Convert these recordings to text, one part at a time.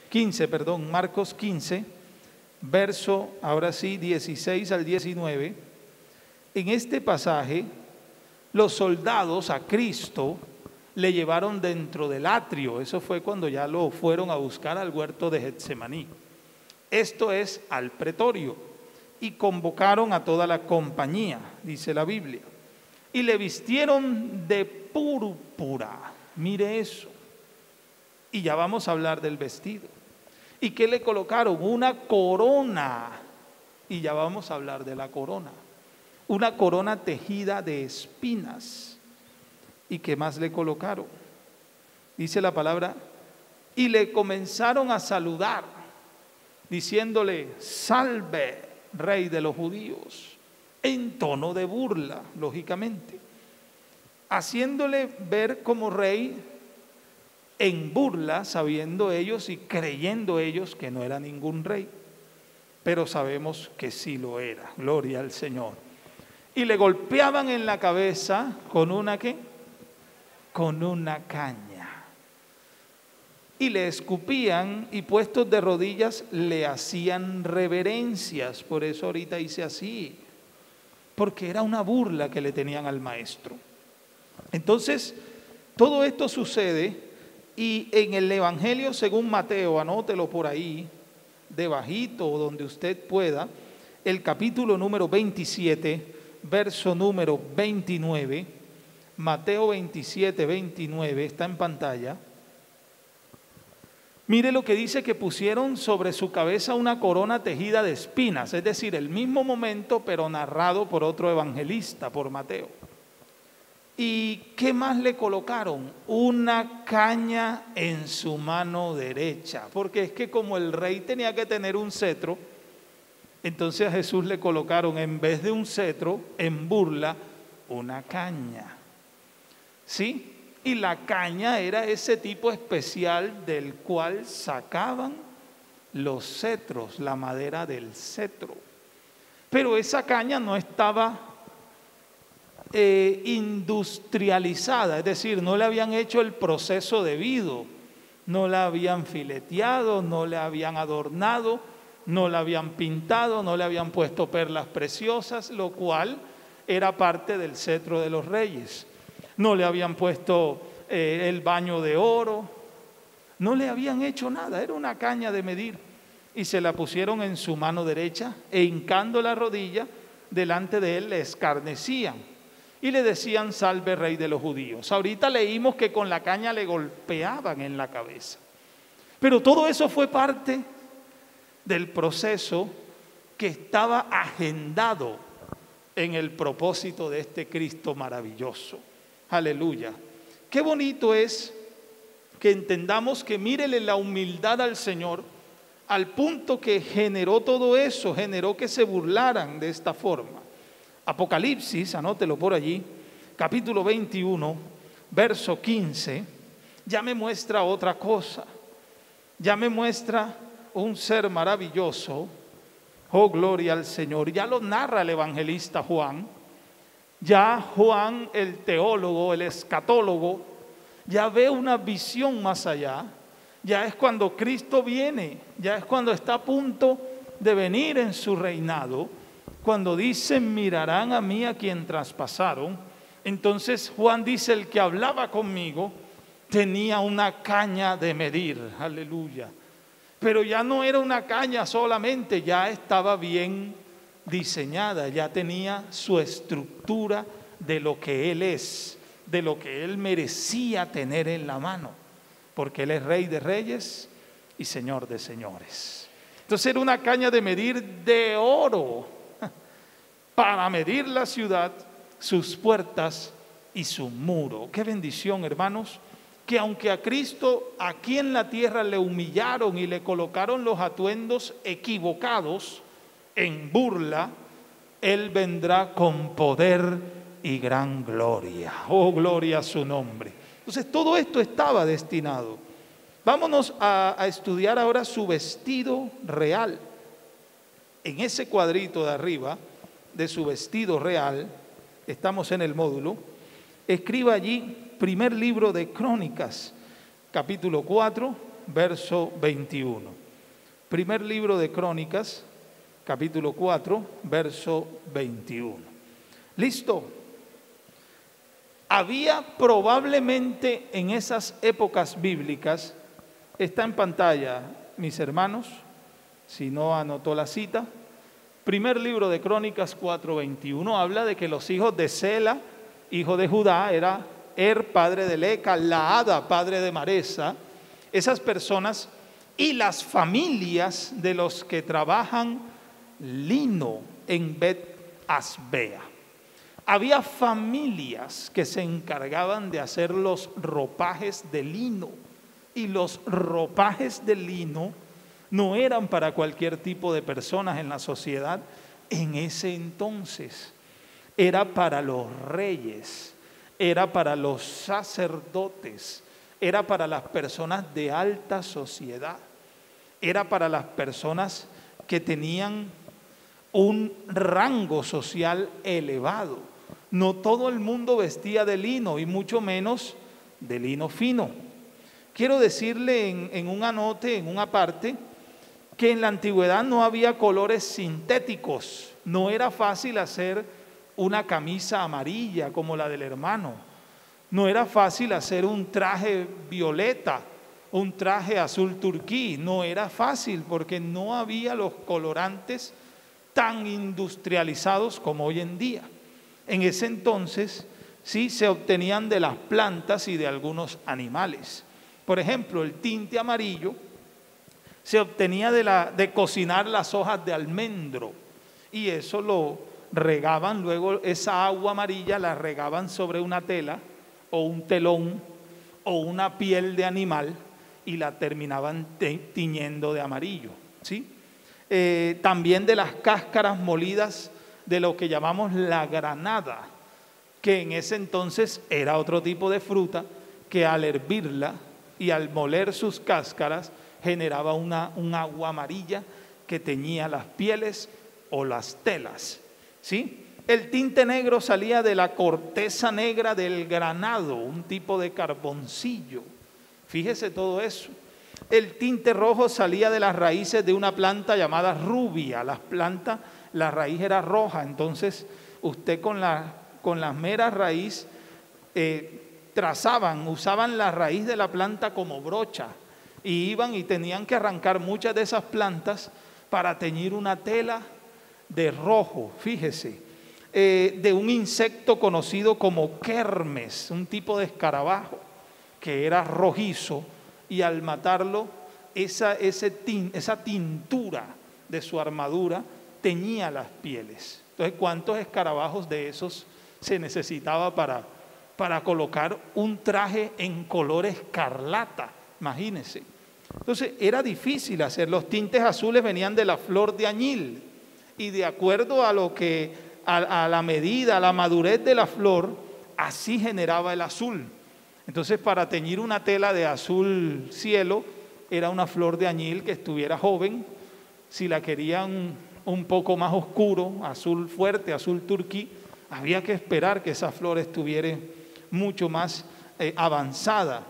15, perdón, Marcos 15, verso, ahora sí, 16 al 19. En este pasaje, los soldados a Cristo le llevaron dentro del atrio. Eso fue cuando ya lo fueron a buscar al huerto de Getsemaní. Esto es al pretorio. Y convocaron a toda la compañía, dice la Biblia. Y le vistieron de púrpura. Mire eso. Y ya vamos a hablar del vestido. ¿Y qué le colocaron? Una corona. Y ya vamos a hablar de la corona. Una corona tejida de espinas. ¿Y qué más le colocaron? Dice la palabra, y le comenzaron a saludar, diciéndole, salve, rey de los judíos, en tono de burla, lógicamente, haciéndole ver como rey en burla, sabiendo ellos y creyendo ellos que no era ningún rey, pero sabemos que sí lo era, gloria al Señor. Y le golpeaban en la cabeza con una ¿qué? Con una caña. Y le escupían y puestos de rodillas le hacían reverencias. Por eso ahorita hice así, porque era una burla que le tenían al maestro. Entonces, todo esto sucede y en el Evangelio según Mateo, anótelo por ahí, debajito donde usted pueda, el capítulo número 27, verso número 29, Mateo 27, 29, está en pantalla. Mire lo que dice, que pusieron sobre su cabeza una corona tejida de espinas, es decir, el mismo momento, pero narrado por otro evangelista, por Mateo. ¿Y qué más le colocaron? Una caña en su mano derecha, porque es que como el rey tenía que tener un cetro, entonces a Jesús le colocaron en vez de un cetro, en burla, una caña. ¿Sí? Y la caña era ese tipo especial del cual sacaban los cetros, la madera del cetro. Pero esa caña no estaba industrializada, es decir, no le habían hecho el proceso debido, no la habían fileteado, no la habían adornado, no la habían pintado, no le habían puesto perlas preciosas, lo cual era parte del cetro de los reyes. No le habían puesto el baño de oro, no le habían hecho nada, era una caña de medir. Y se la pusieron en su mano derecha e hincando la rodilla delante de él le escarnecían y le decían, salve rey de los judíos. Ahorita leímos que con la caña le golpeaban en la cabeza. Pero todo eso fue parte del proceso que estaba agendado en el propósito de este Cristo maravilloso. Aleluya. Qué bonito es que entendamos que mírele la humildad al Señor, al punto que generó todo eso, generó que se burlaran de esta forma. Apocalipsis, anótelo por allí, capítulo 21, verso 15, ya me muestra otra cosa, ya me muestra un ser maravilloso. Oh, gloria al Señor. Ya lo narra el evangelista Juan. Ya Juan, el teólogo, el escatólogo, ya ve una visión más allá. Ya es cuando Cristo viene, ya es cuando está a punto de venir en su reinado. Cuando dice, mirarán a mí a quien traspasaron. Entonces Juan dice, el que hablaba conmigo tenía una caña de medir. Aleluya. Pero ya no era una caña solamente, ya estaba bien diseñada, ya tenía su estructura de lo que Él es, de lo que Él merecía tener en la mano, porque Él es Rey de Reyes y Señor de Señores. Entonces era una caña de medir de oro para medir la ciudad, sus puertas y su muro. Qué bendición, hermanos, que aunque a Cristo aquí en la tierra le humillaron y le colocaron los atuendos equivocados, en burla, Él vendrá con poder y gran gloria. Oh, gloria a su nombre. Entonces todo esto estaba destinado. Vámonos a estudiar ahora su vestido real. En ese cuadrito de arriba de su vestido real, estamos en el módulo, escriba allí primer libro de Crónicas, capítulo 4, verso 21. Primer libro de Crónicas, capítulo 4, verso 21. ¿Listo? Había probablemente en esas épocas bíblicas, está en pantalla, mis hermanos, si no anotó la cita, primer libro de Crónicas 4:21, habla de que los hijos de Sela, hijo de Judá, era padre de Leca, Laada, padre de Maresa, esas personas y las familias de los que trabajan lino en Bet Asbea. Había familias que se encargaban de hacer los ropajes de lino, y los ropajes de lino no eran para cualquier tipo de personas en la sociedad en ese entonces. Era para los reyes, era para los sacerdotes, era para las personas de alta sociedad, era para las personas que tenían un rango social elevado. No todo el mundo vestía de lino y mucho menos de lino fino. Quiero decirle en un anote, en una parte, que en la antigüedad no había colores sintéticos. No era fácil hacer una camisa amarilla como la del hermano. No era fácil hacer un traje violeta, un traje azul turquí. No era fácil porque no había los colorantes tan industrializados como hoy en día. En ese entonces sí se obtenían de las plantas y de algunos animales. Por ejemplo, el tinte amarillo se obtenía de cocinar las hojas de almendro, y eso lo regaban, luego esa agua amarilla la regaban sobre una tela o un telón o una piel de animal y la terminaban tiñendo de amarillo, ¿sí? También de las cáscaras molidas de lo que llamamos la granada, que en ese entonces era otro tipo de fruta que al hervirla y al moler sus cáscaras generaba un agua amarilla que teñía las pieles o las telas, ¿sí? El tinte negro salía de la corteza negra del granado, un tipo de carboncillo. Fíjese todo eso. El tinte rojo salía de las raíces de una planta llamada rubia. La raíz era roja, entonces usted con las meras raíz usaban la raíz de la planta como brocha, y iban y tenían que arrancar muchas de esas plantas para teñir una tela de rojo, fíjese, de un insecto conocido como kermes, un tipo de escarabajo que era rojizo, y al matarlo esa tintura de su armadura teñía las pieles. Entonces, ¿cuántos escarabajos de esos se necesitaba para colocar un traje en color escarlata? Imagínense. Entonces era difícil hacer. Los tintes azules venían de la flor de añil, y de acuerdo a la medida, a la madurez de la flor, así generaba el azul. Entonces, para teñir una tela de azul cielo, era una flor de añil que estuviera joven. Si la querían un poco más oscuro, azul fuerte, azul turquí, había que esperar que esa flor estuviera mucho más avanzada.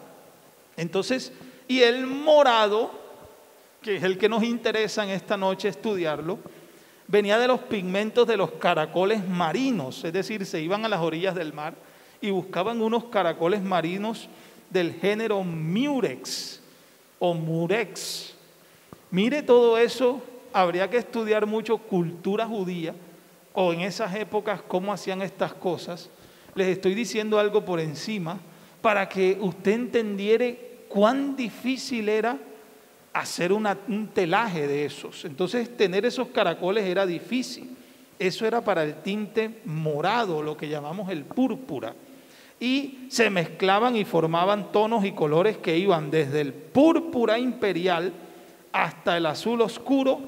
Entonces, y el morado, que es el que nos interesa en esta noche estudiarlo, venía de los pigmentos de los caracoles marinos, es decir, se iban a las orillas del mar y buscaban unos caracoles marinos del género Murex o Murex. Mire todo eso, habría que estudiar mucho cultura judía o en esas épocas cómo hacían estas cosas. Les estoy diciendo algo por encima para que usted entendiera cuán difícil era hacer un telaje de esos. Entonces, tener esos caracoles era difícil. Eso era para el tinte morado, lo que llamamos el púrpura. Y se mezclaban y formaban tonos y colores que iban desde el púrpura imperial hasta el azul oscuro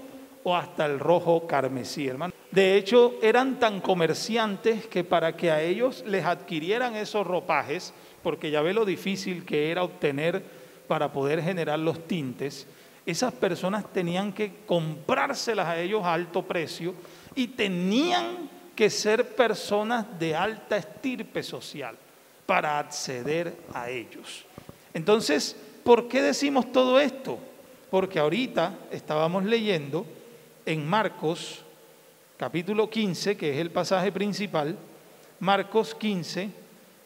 o hasta el rojo carmesí, hermano. De hecho, eran tan comerciantes que para que a ellos les adquirieran esos ropajes, porque ya ve lo difícil que era obtener para poder generar los tintes, esas personas tenían que comprárselas a ellos a alto precio y tenían que ser personas de alta estirpe social para acceder a ellos. Entonces, ¿Por qué decimos todo esto? Porque ahorita estábamos leyendo en Marcos capítulo 15, que es el pasaje principal, Marcos 15,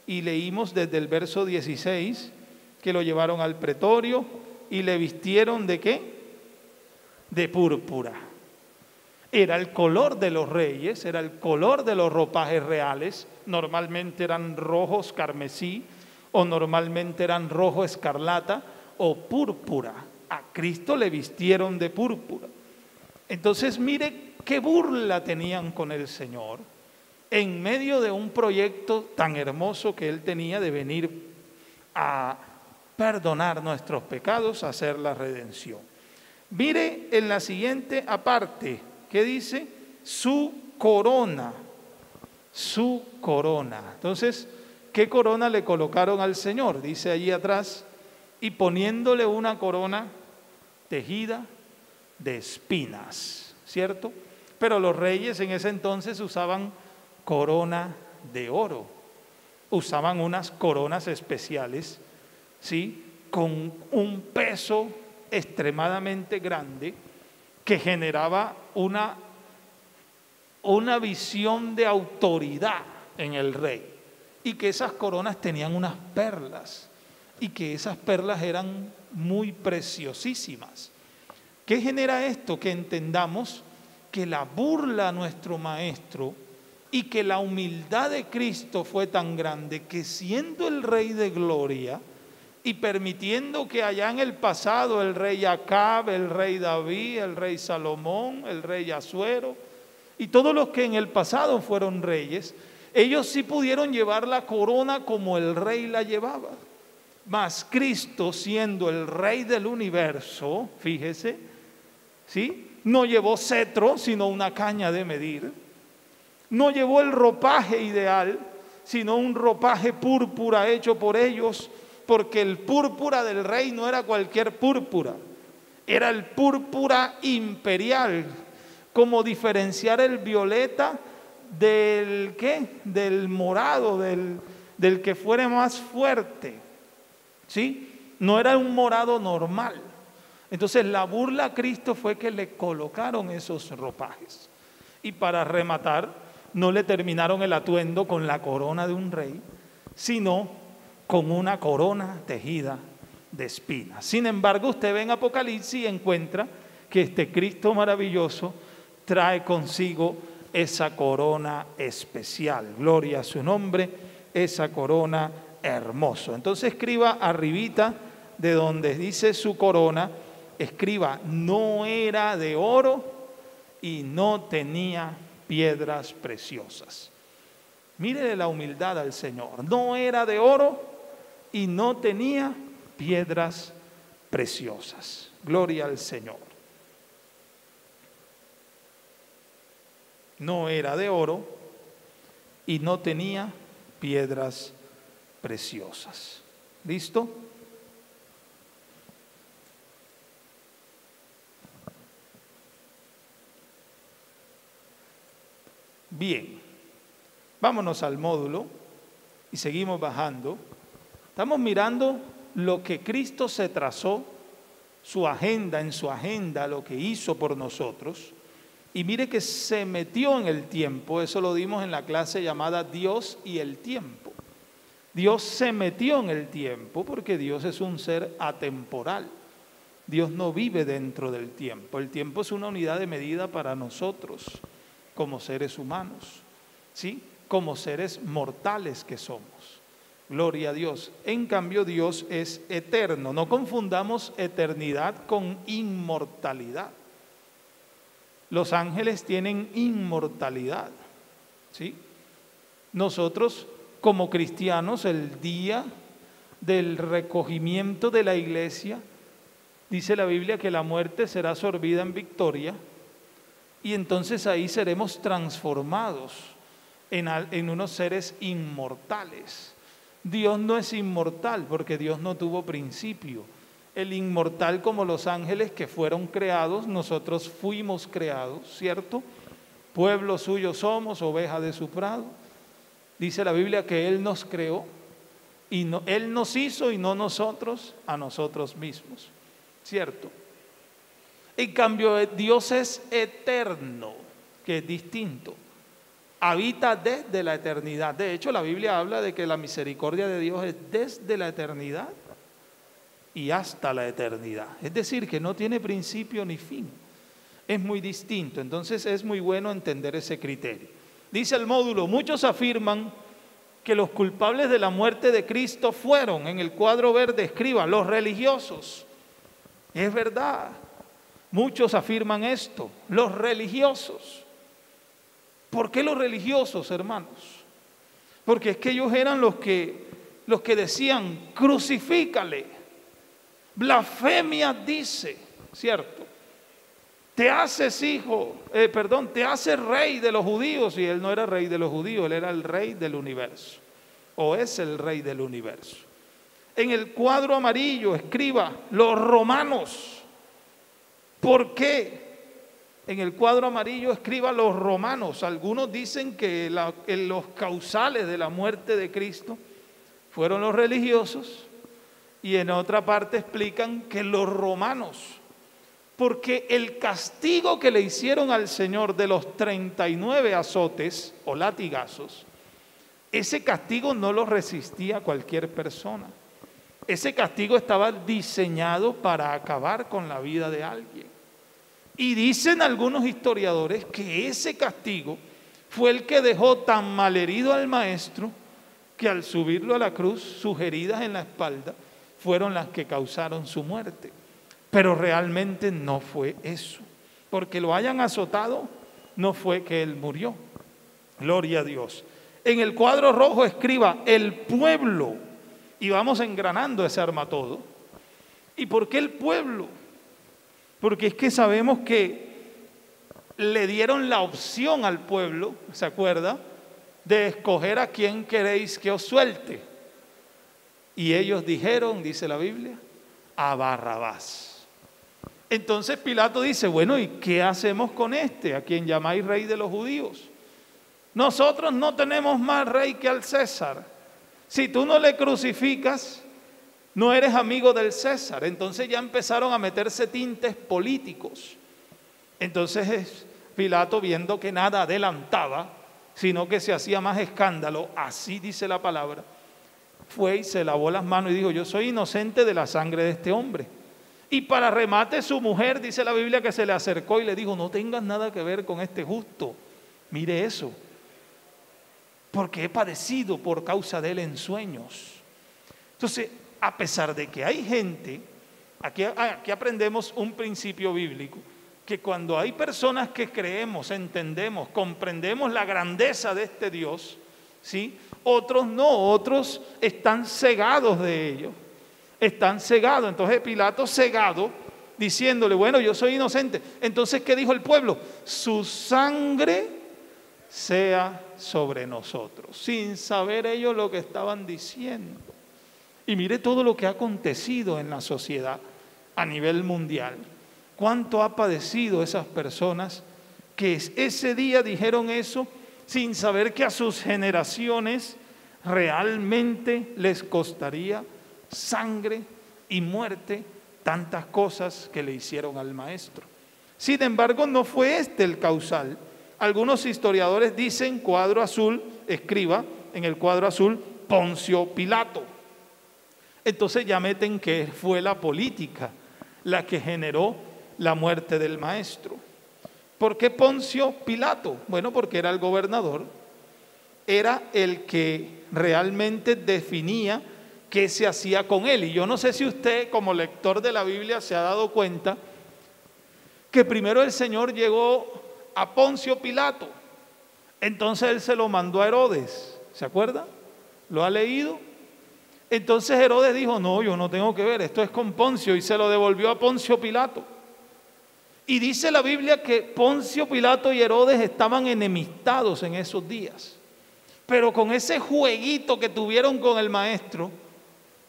y leímos desde el verso 16, que lo llevaron al pretorio y le vistieron ¿de qué? De púrpura. Era el color de los reyes, era el color de los ropajes reales, normalmente eran rojos carmesí, o normalmente eran rojo escarlata, o púrpura. A Cristo le vistieron de púrpura. Entonces mire qué burla tenían con el Señor en medio de un proyecto tan hermoso que Él tenía de venir a perdonar nuestros pecados, a hacer la redención. Mire en la siguiente aparte, ¿qué dice? Su corona, su corona. Entonces, ¿qué corona le colocaron al Señor? Dice allí atrás, y poniéndole una corona tejida de espinas, ¿cierto? Pero los reyes en ese entonces usaban corona de oro, usaban unas coronas especiales, ¿sí? Con un peso extremadamente grande que generaba una visión de autoridad en el rey, y que esas coronas tenían unas perlas, y que esas perlas eran muy preciosísimas. ¿Qué genera esto? Que entendamos que la burla a nuestro Maestro y que la humildad de Cristo fue tan grande que, siendo el Rey de Gloria y permitiendo que allá en el pasado el rey Acab, el rey David, el rey Salomón, el rey Asuero y todos los que en el pasado fueron reyes, ellos sí pudieron llevar la corona como el rey la llevaba. Mas Cristo, siendo el Rey del universo, fíjese, ¿sí? No llevó cetro, sino una caña de medir. No llevó el ropaje ideal, sino un ropaje púrpura hecho por ellos, porque el púrpura del rey no era cualquier púrpura, era el púrpura imperial, como diferenciar el violeta del ¿qué? Del morado, del que fuera más fuerte, ¿sí? No era un morado normal. Entonces la burla a Cristo fue que le colocaron esos ropajes. Y para rematar, no le terminaron el atuendo con la corona de un rey, sino con una corona tejida de espinas. Sin embargo, usted ve en Apocalipsis y encuentra que este Cristo maravilloso trae consigo esa corona especial. Gloria a su nombre, esa corona hermosa. Entonces escriba arribita de donde dice su corona, escriba: no era de oro y no tenía piedras preciosas. Mire la humildad al Señor. No era de oro y no tenía piedras preciosas. Gloria al Señor. No era de oro y no tenía piedras preciosas. ¿Listo? Bien, vámonos al módulo y seguimos bajando. Estamos mirando lo que Cristo se trazó, su agenda, en su agenda, lo que hizo por nosotros. Y mire que se metió en el tiempo, eso lo dimos en la clase llamada Dios y el tiempo. Dios se metió en el tiempo porque Dios es un ser atemporal. Dios no vive dentro del tiempo. El tiempo es una unidad de medida para nosotros como seres humanos, ¿sí? Como seres mortales que somos. Gloria a Dios. En cambio, Dios es eterno. No confundamos eternidad con inmortalidad. Los ángeles tienen inmortalidad, ¿sí? Nosotros, como cristianos, el día del recogimiento de la iglesia, dice la Biblia que la muerte será absorbida en victoria, y entonces ahí seremos transformados en unos seres inmortales. Dios no es inmortal porque Dios no tuvo principio. El inmortal, como los ángeles que fueron creados, nosotros fuimos creados, ¿cierto? Pueblo suyo somos, oveja de su prado. Dice la Biblia que Él nos creó Y no, Él nos hizo y no nosotros a nosotros mismos, ¿cierto? En cambio, Dios es eterno, que es distinto. Habita desde la eternidad. De hecho, la Biblia habla de que la misericordia de Dios es desde la eternidad y hasta la eternidad. Es decir, que no tiene principio ni fin. Es muy distinto. Entonces es muy bueno entender ese criterio. Dice el módulo, muchos afirman que los culpables de la muerte de Cristo fueron, en el cuadro verde escriba, los religiosos. Es verdad. Muchos afirman esto, los religiosos. ¿Por qué los religiosos, hermanos? Porque es que ellos eran los que decían, crucifícale. Blasfemia dice, ¿cierto? Te haces te haces rey de los judíos. Y él no era rey de los judíos, él era el rey del universo. O es el rey del universo. En el cuadro amarillo escriba, los romanos. ¿Por qué? En el cuadro amarillo escriba los romanos. Algunos dicen que los causales de la muerte de Cristo fueron los religiosos y en otra parte explican que los romanos, porque el castigo que le hicieron al Señor de los 39 azotes o latigazos, ese castigo no lo resistía cualquier persona. Ese castigo estaba diseñado para acabar con la vida de alguien. Y dicen algunos historiadores que ese castigo fue el que dejó tan malherido al maestro que al subirlo a la cruz, sus heridas en la espalda fueron las que causaron su muerte. Pero realmente no fue eso. Porque lo hayan azotado, no fue que él murió. Gloria a Dios. En el cuadro rojo escriba el pueblo. Y vamos engranando ese armatodo. ¿Y por qué el pueblo? Porque es que sabemos que le dieron la opción al pueblo, ¿se acuerda? De escoger a quién queréis que os suelte. Y ellos dijeron, dice la Biblia, a Barrabás. Entonces Pilato dice, bueno, ¿y qué hacemos con este, a quien llamáis rey de los judíos? Nosotros no tenemos más rey que al César. Si tú no le crucificas, no eres amigo del César. Entonces ya empezaron a meterse tintes políticos. Entonces Pilato, viendo que nada adelantaba, sino que se hacía más escándalo, así dice la palabra, fue y se lavó las manos y dijo, yo soy inocente de la sangre de este hombre. Y para remate su mujer, dice la Biblia, que se le acercó y le dijo, no tengas nada que ver con este justo. Mire eso, porque he padecido por causa de él en sueños. Entonces, a pesar de que hay gente, aquí aprendemos un principio bíblico, que cuando hay personas que creemos, entendemos, comprendemos la grandeza de este Dios, ¿sí? Otros no, otros están cegados de ello, están cegados. Entonces Pilato cegado, diciéndole, bueno, yo soy inocente. Entonces, ¿qué dijo el pueblo? Su sangre sea sobre nosotros, sin saber ellos lo que estaban diciendo. Y mire todo lo que ha acontecido en la sociedad a nivel mundial. ¿Cuánto ha padecido esas personas que ese día dijeron eso sin saber que a sus generaciones realmente les costaría sangre y muerte tantas cosas que le hicieron al maestro? Sin embargo, no fue este el causal. Algunos historiadores dicen, cuadro azul, escriba en el cuadro azul, Poncio Pilato. Entonces ya meten que fue la política la que generó la muerte del maestro. ¿Por qué Poncio Pilato? Bueno, porque era el gobernador, era el que realmente definía qué se hacía con él. Y yo no sé si usted, como lector de la Biblia, se ha dado cuenta que primero el Señor llegó a Poncio Pilato, entonces él se lo mandó a Herodes, ¿se acuerda? ¿Lo ha leído? Entonces Herodes dijo, no, yo no tengo que ver, esto es con Poncio, y se lo devolvió a Poncio Pilato. Y dice la Biblia que Poncio Pilato y Herodes estaban enemistados en esos días, pero con ese jueguito que tuvieron con el maestro,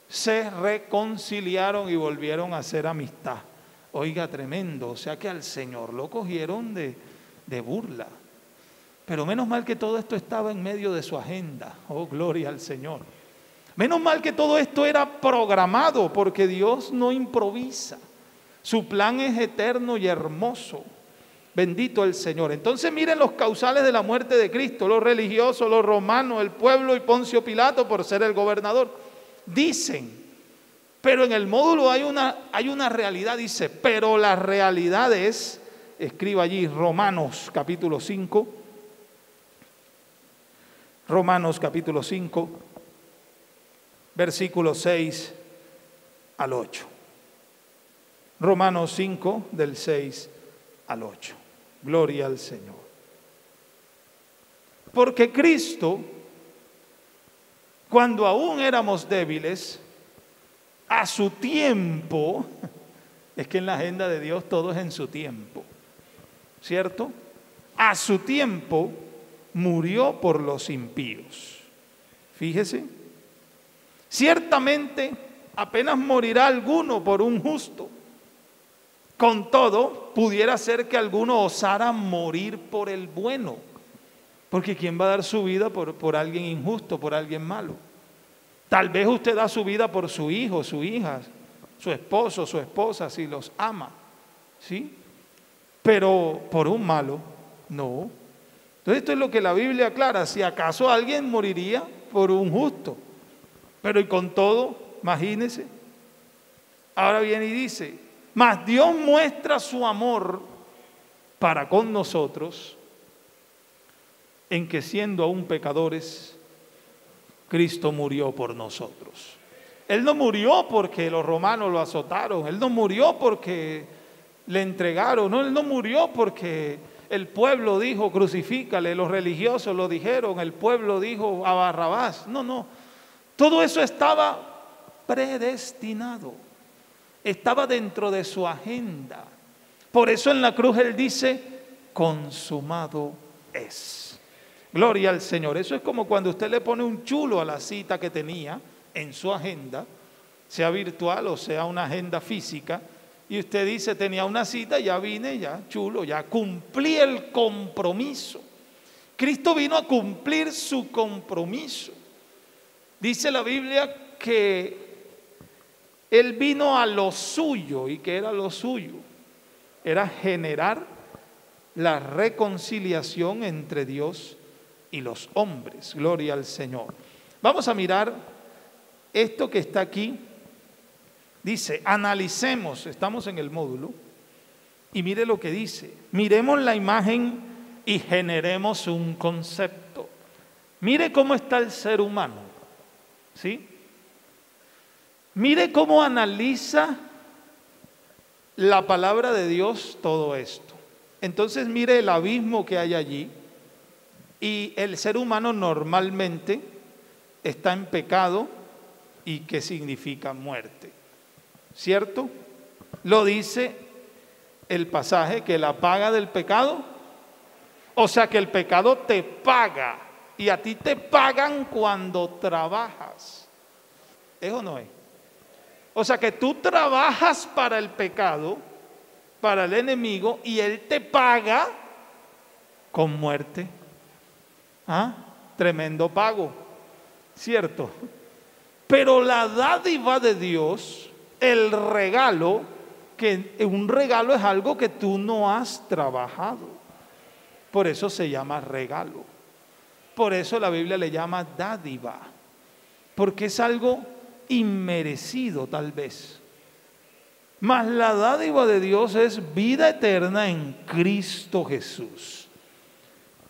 se reconciliaron y volvieron a hacer amistad. Oiga, tremendo, o sea que al Señor lo cogieron de burla. Pero menos mal que todo esto estaba en medio de su agenda. Oh, gloria al Señor. Menos mal que todo esto era programado, porque Dios no improvisa. Su plan es eterno y hermoso. Bendito el Señor. Entonces miren los causales de la muerte de Cristo: los religiosos, los romanos, el pueblo y Poncio Pilato por ser el gobernador. Dicen, pero en el módulo hay una realidad, dice, pero la realidad es, escriba allí Romanos capítulo 5, Romanos capítulo 5, versículos 6 al 8. Romanos 5, del 6 al 8. Gloria al Señor. Porque Cristo, cuando aún éramos débiles, a su tiempo, es que en la agenda de Dios todo es en su tiempo, ¿cierto? A su tiempo murió por los impíos. Fíjese, ciertamente apenas morirá alguno por un justo. Con todo, pudiera ser que alguno osara morir por el bueno, porque ¿quién va a dar su vida por alguien injusto, por alguien malo? Tal vez usted da su vida por su hijo, su hija, su esposo, su esposa, si los ama, ¿sí? Pero por un malo, no. Entonces esto es lo que la Biblia aclara: si acaso alguien moriría por un justo, pero y con todo, imagínese. Ahora viene y dice, mas Dios muestra su amor para con nosotros, en que siendo aún pecadores, Cristo murió por nosotros. Él no murió porque los romanos lo azotaron, Él no murió porque le entregaron, no, Él no murió porque el pueblo dijo crucifícale, los religiosos lo dijeron, el pueblo dijo a Barrabás, no, todo eso estaba predestinado, estaba dentro de su agenda. Por eso en la cruz Él dice, consumado es. Gloria al Señor. Eso es como cuando usted le pone un chulo a la cita que tenía en su agenda, sea virtual o sea una agenda física, y usted dice, tenía una cita, ya vine, ya chulo, ya cumplí el compromiso. Cristo vino a cumplir su compromiso. Dice la Biblia que Él vino a lo suyo. ¿Y qué era lo suyo? Era generar la reconciliación entre Dios y los hombres. Gloria al Señor. Vamos a mirar esto que está aquí. Dice, analicemos, estamos en el módulo, y mire lo que dice. Miremos la imagen y generemos un concepto. Mire cómo está el ser humano, ¿sí? Mire cómo analiza la palabra de Dios todo esto. Entonces mire el abismo que hay allí. Y el ser humano normalmente está en pecado. ¿Y qué significa muerte? ¿Cierto? Lo dice el pasaje, que la paga del pecado, o sea que el pecado te paga, y a ti te pagan cuando trabajas. ¿Es o no es? O sea que tú trabajas para el pecado, para el enemigo, y él te paga con muerte. ¿Ah? Tremendo pago, ¿cierto? Pero la dádiva de Dios, el regalo, que un regalo es algo que tú no has trabajado, por eso se llama regalo. Por eso la Biblia le llama dádiva, porque es algo inmerecido tal vez. Mas la dádiva de Dios es vida eterna en Cristo Jesús.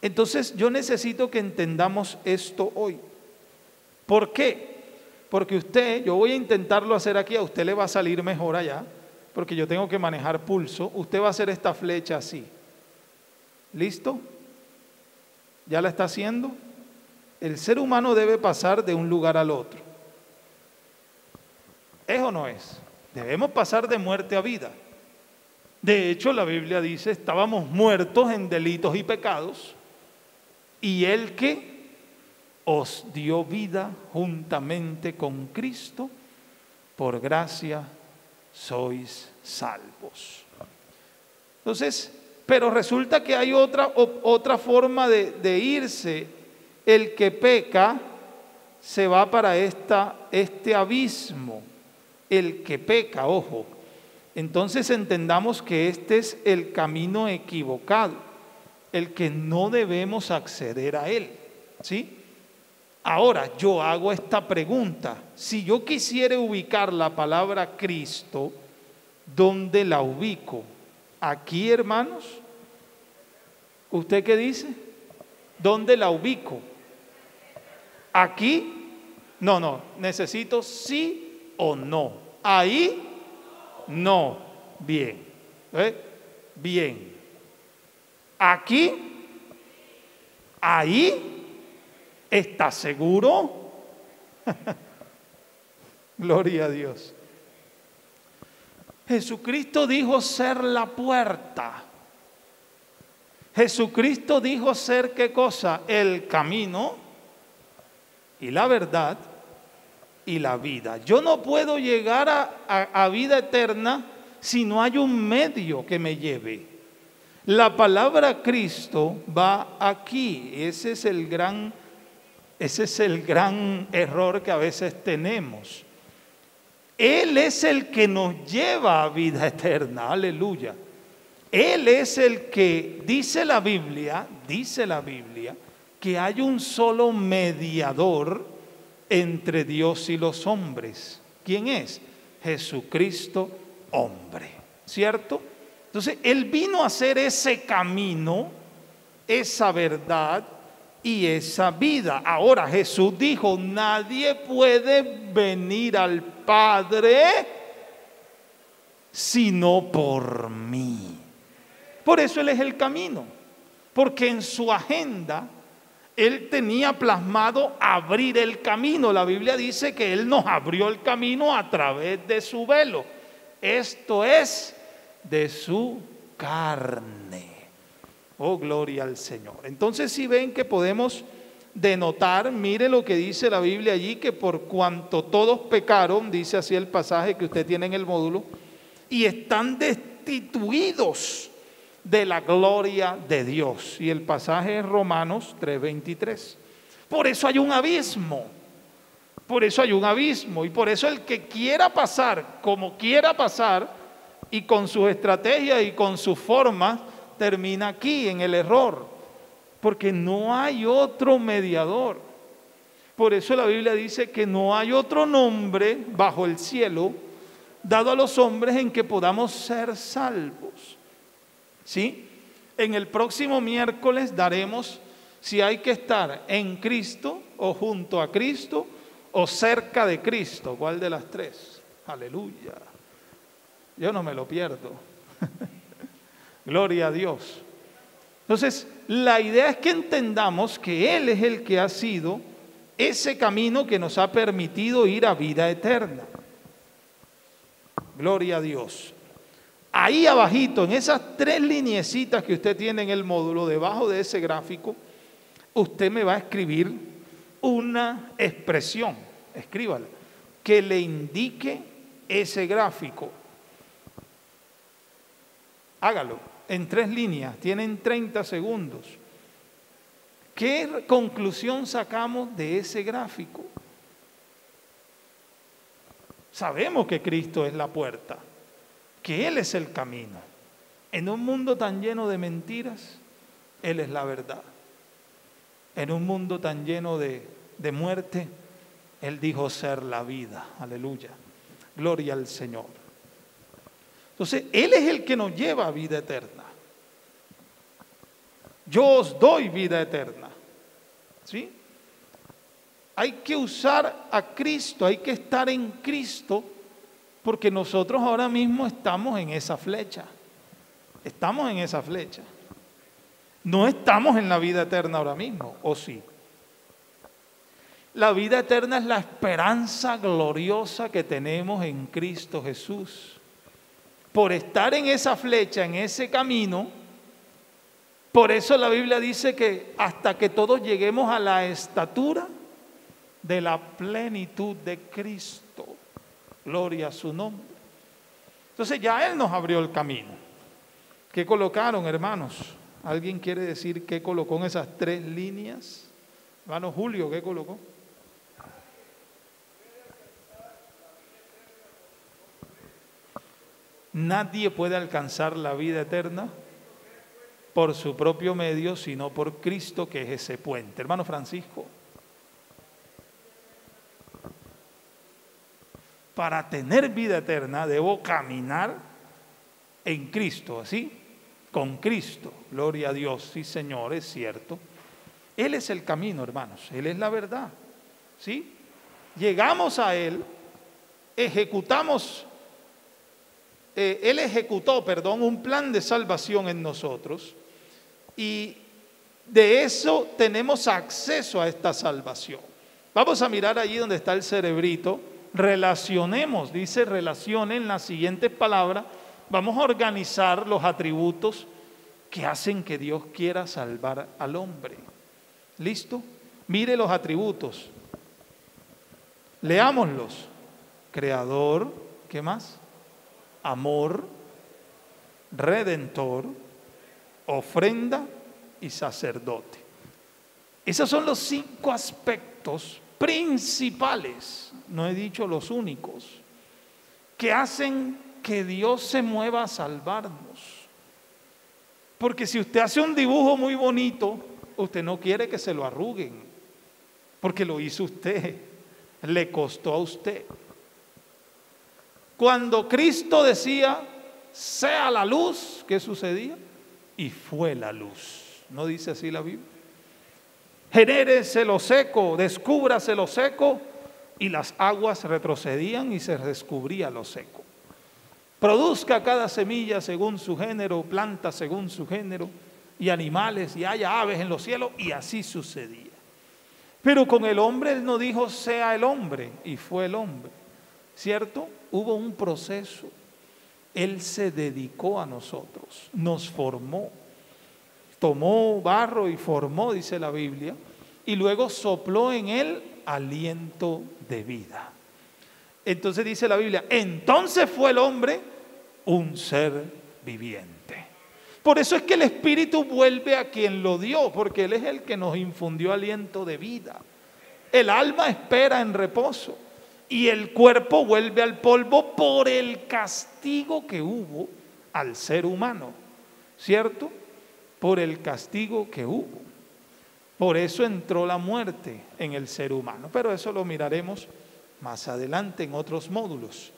Entonces yo necesito que entendamos esto hoy. ¿Por qué? Porque yo voy a intentarlo hacer aquí, a usted le va a salir mejor allá, porque yo tengo que manejar pulso. Usted va a hacer esta flecha así. ¿Listo? ¿Ya la está haciendo? El ser humano debe pasar de un lugar al otro. ¿Es o no es? Debemos pasar de muerte a vida. De hecho, la Biblia dice, estábamos muertos en delitos y pecados, y Él que os dio vida juntamente con Cristo, por gracia sois salvos. Entonces, pero resulta que hay otra forma de irse. El que peca se va para este abismo, el que peca, ojo. Entonces entendamos que este es el camino equivocado, el que no debemos acceder a él, ¿sí? Ahora, yo hago esta pregunta. Si yo quisiera ubicar la palabra Cristo, ¿dónde la ubico? ¿Aquí, hermanos? ¿Usted qué dice? ¿Dónde la ubico? ¿Aquí? No, necesito sí o no. ¿Ahí? No. Bien. Bien. ¿Aquí? ¿Ahí? ¿Estás seguro? Gloria a Dios. Jesucristo dijo ser la puerta. Jesucristo dijo ser ¿qué cosa? El camino y la verdad y la vida. Yo no puedo llegar a vida eterna si no hay un medio que me lleve. La palabra Cristo va aquí. Ese es el gran error que a veces tenemos. Él es el que nos lleva a vida eterna, aleluya. Él es el que dice la Biblia, que hay un solo mediador entre Dios y los hombres. ¿Quién es? Jesucristo, hombre, ¿cierto? Entonces, Él vino a hacer ese camino, esa verdad y esa vida. Ahora Jesús dijo, nadie puede venir al Padre sino por mí. Por eso Él es el camino, porque en su agenda Él tenía plasmado abrir el camino. La Biblia dice que Él nos abrió el camino a través de su velo. Esto es de su carne. Oh, gloria al Señor. Entonces, si ven que podemos denotar, mire lo que dice la Biblia allí, que por cuanto todos pecaron, dice así el pasaje que usted tiene en el módulo, y están destituidos de la gloria de Dios. Y el pasaje es Romanos 3:23. Por eso hay un abismo. Por eso hay un abismo. Y por eso el que quiera pasar, como quiera pasar, y con sus estrategias y con sus formas, termina aquí en el error. Porque no hay otro mediador. Por eso la Biblia dice que no hay otro nombre bajo el cielo dado a los hombres en que podamos ser salvos. ¿Sí? En el próximo miércoles daremos si hay que estar en Cristo o junto a Cristo o cerca de Cristo. ¿Cuál de las tres? Aleluya. Yo no me lo pierdo. Gloria a Dios. Entonces, la idea es que entendamos que Él es el que ha sido ese camino que nos ha permitido ir a vida eterna. Gloria a Dios. Ahí abajito, en esas tres lineecitas que usted tiene en el módulo, debajo de ese gráfico, usted me va a escribir una expresión, escríbala, que le indique ese gráfico. Hágalo en 3 líneas, tienen 30 segundos. ¿Qué conclusión sacamos de ese gráfico? Sabemos que Cristo es la puerta, que Él es el camino. En un mundo tan lleno de mentiras, Él es la verdad. En un mundo tan lleno de muerte, Él dijo ser la vida. Aleluya. Gloria al Señor. Entonces, Él es el que nos lleva a vida eterna. Yo os doy vida eterna. ¿Sí? Hay que usar a Cristo, hay que estar en Cristo, porque nosotros ahora mismo estamos en esa flecha. Estamos en esa flecha. No estamos en la vida eterna ahora mismo, ¿o sí? La vida eterna es la esperanza gloriosa que tenemos en Cristo Jesús. Por estar en esa flecha, en ese camino, por eso la Biblia dice que hasta que todos lleguemos a la estatura de la plenitud de Cristo. Gloria a su nombre. Entonces ya Él nos abrió el camino. ¿Qué colocaron, hermanos? ¿Alguien quiere decir qué colocó en esas 3 líneas? Hermano Julio, ¿qué colocó? Nadie puede alcanzar la vida eterna por su propio medio, sino por Cristo, que es ese puente. Hermano Francisco, para tener vida eterna debo caminar en Cristo, ¿así? Con Cristo. Gloria a Dios, sí Señor, es cierto. Él es el camino, hermanos, Él es la verdad, ¿sí? Llegamos a Él, Él ejecutó, un plan de salvación en nosotros y de eso tenemos acceso a esta salvación. Vamos a mirar allí donde está el cerebrito, relacionemos, dice relacionen las siguientes palabras, vamos a organizar los atributos que hacen que Dios quiera salvar al hombre. ¿Listo? Mire los atributos. Leámoslos. Creador, ¿qué más? Amor, redentor, ofrenda y sacerdote. Esos son los 5 aspectos principales, no he dicho los únicos, que hacen que Dios se mueva a salvarnos. Porque si usted hace un dibujo muy bonito, usted no quiere que se lo arruguen, porque lo hizo usted, le costó a usted. Cuando Cristo decía, sea la luz, ¿qué sucedía? Y fue la luz. ¿No dice así la Biblia? Genérese lo seco, descúbrase lo seco, y las aguas retrocedían y se descubría lo seco. Produzca cada semilla según su género, planta según su género, y animales, y haya aves en los cielos, y así sucedía. Pero con el hombre Él no dijo sea el hombre, y fue el hombre, ¿cierto? Hubo un proceso. Él se dedicó a nosotros, nos formó, tomó barro y formó, dice la Biblia, y luego sopló en él aliento de vida. Entonces dice la Biblia, entonces fue el hombre un ser viviente. Por eso es que el Espíritu vuelve a quien lo dio, porque Él es el que nos infundió aliento de vida. El alma espera en reposo y el cuerpo vuelve al polvo por el castigo que hubo al ser humano, ¿cierto? Por el castigo que hubo. Por eso entró la muerte en el ser humano, pero eso lo miraremos más adelante en otros módulos.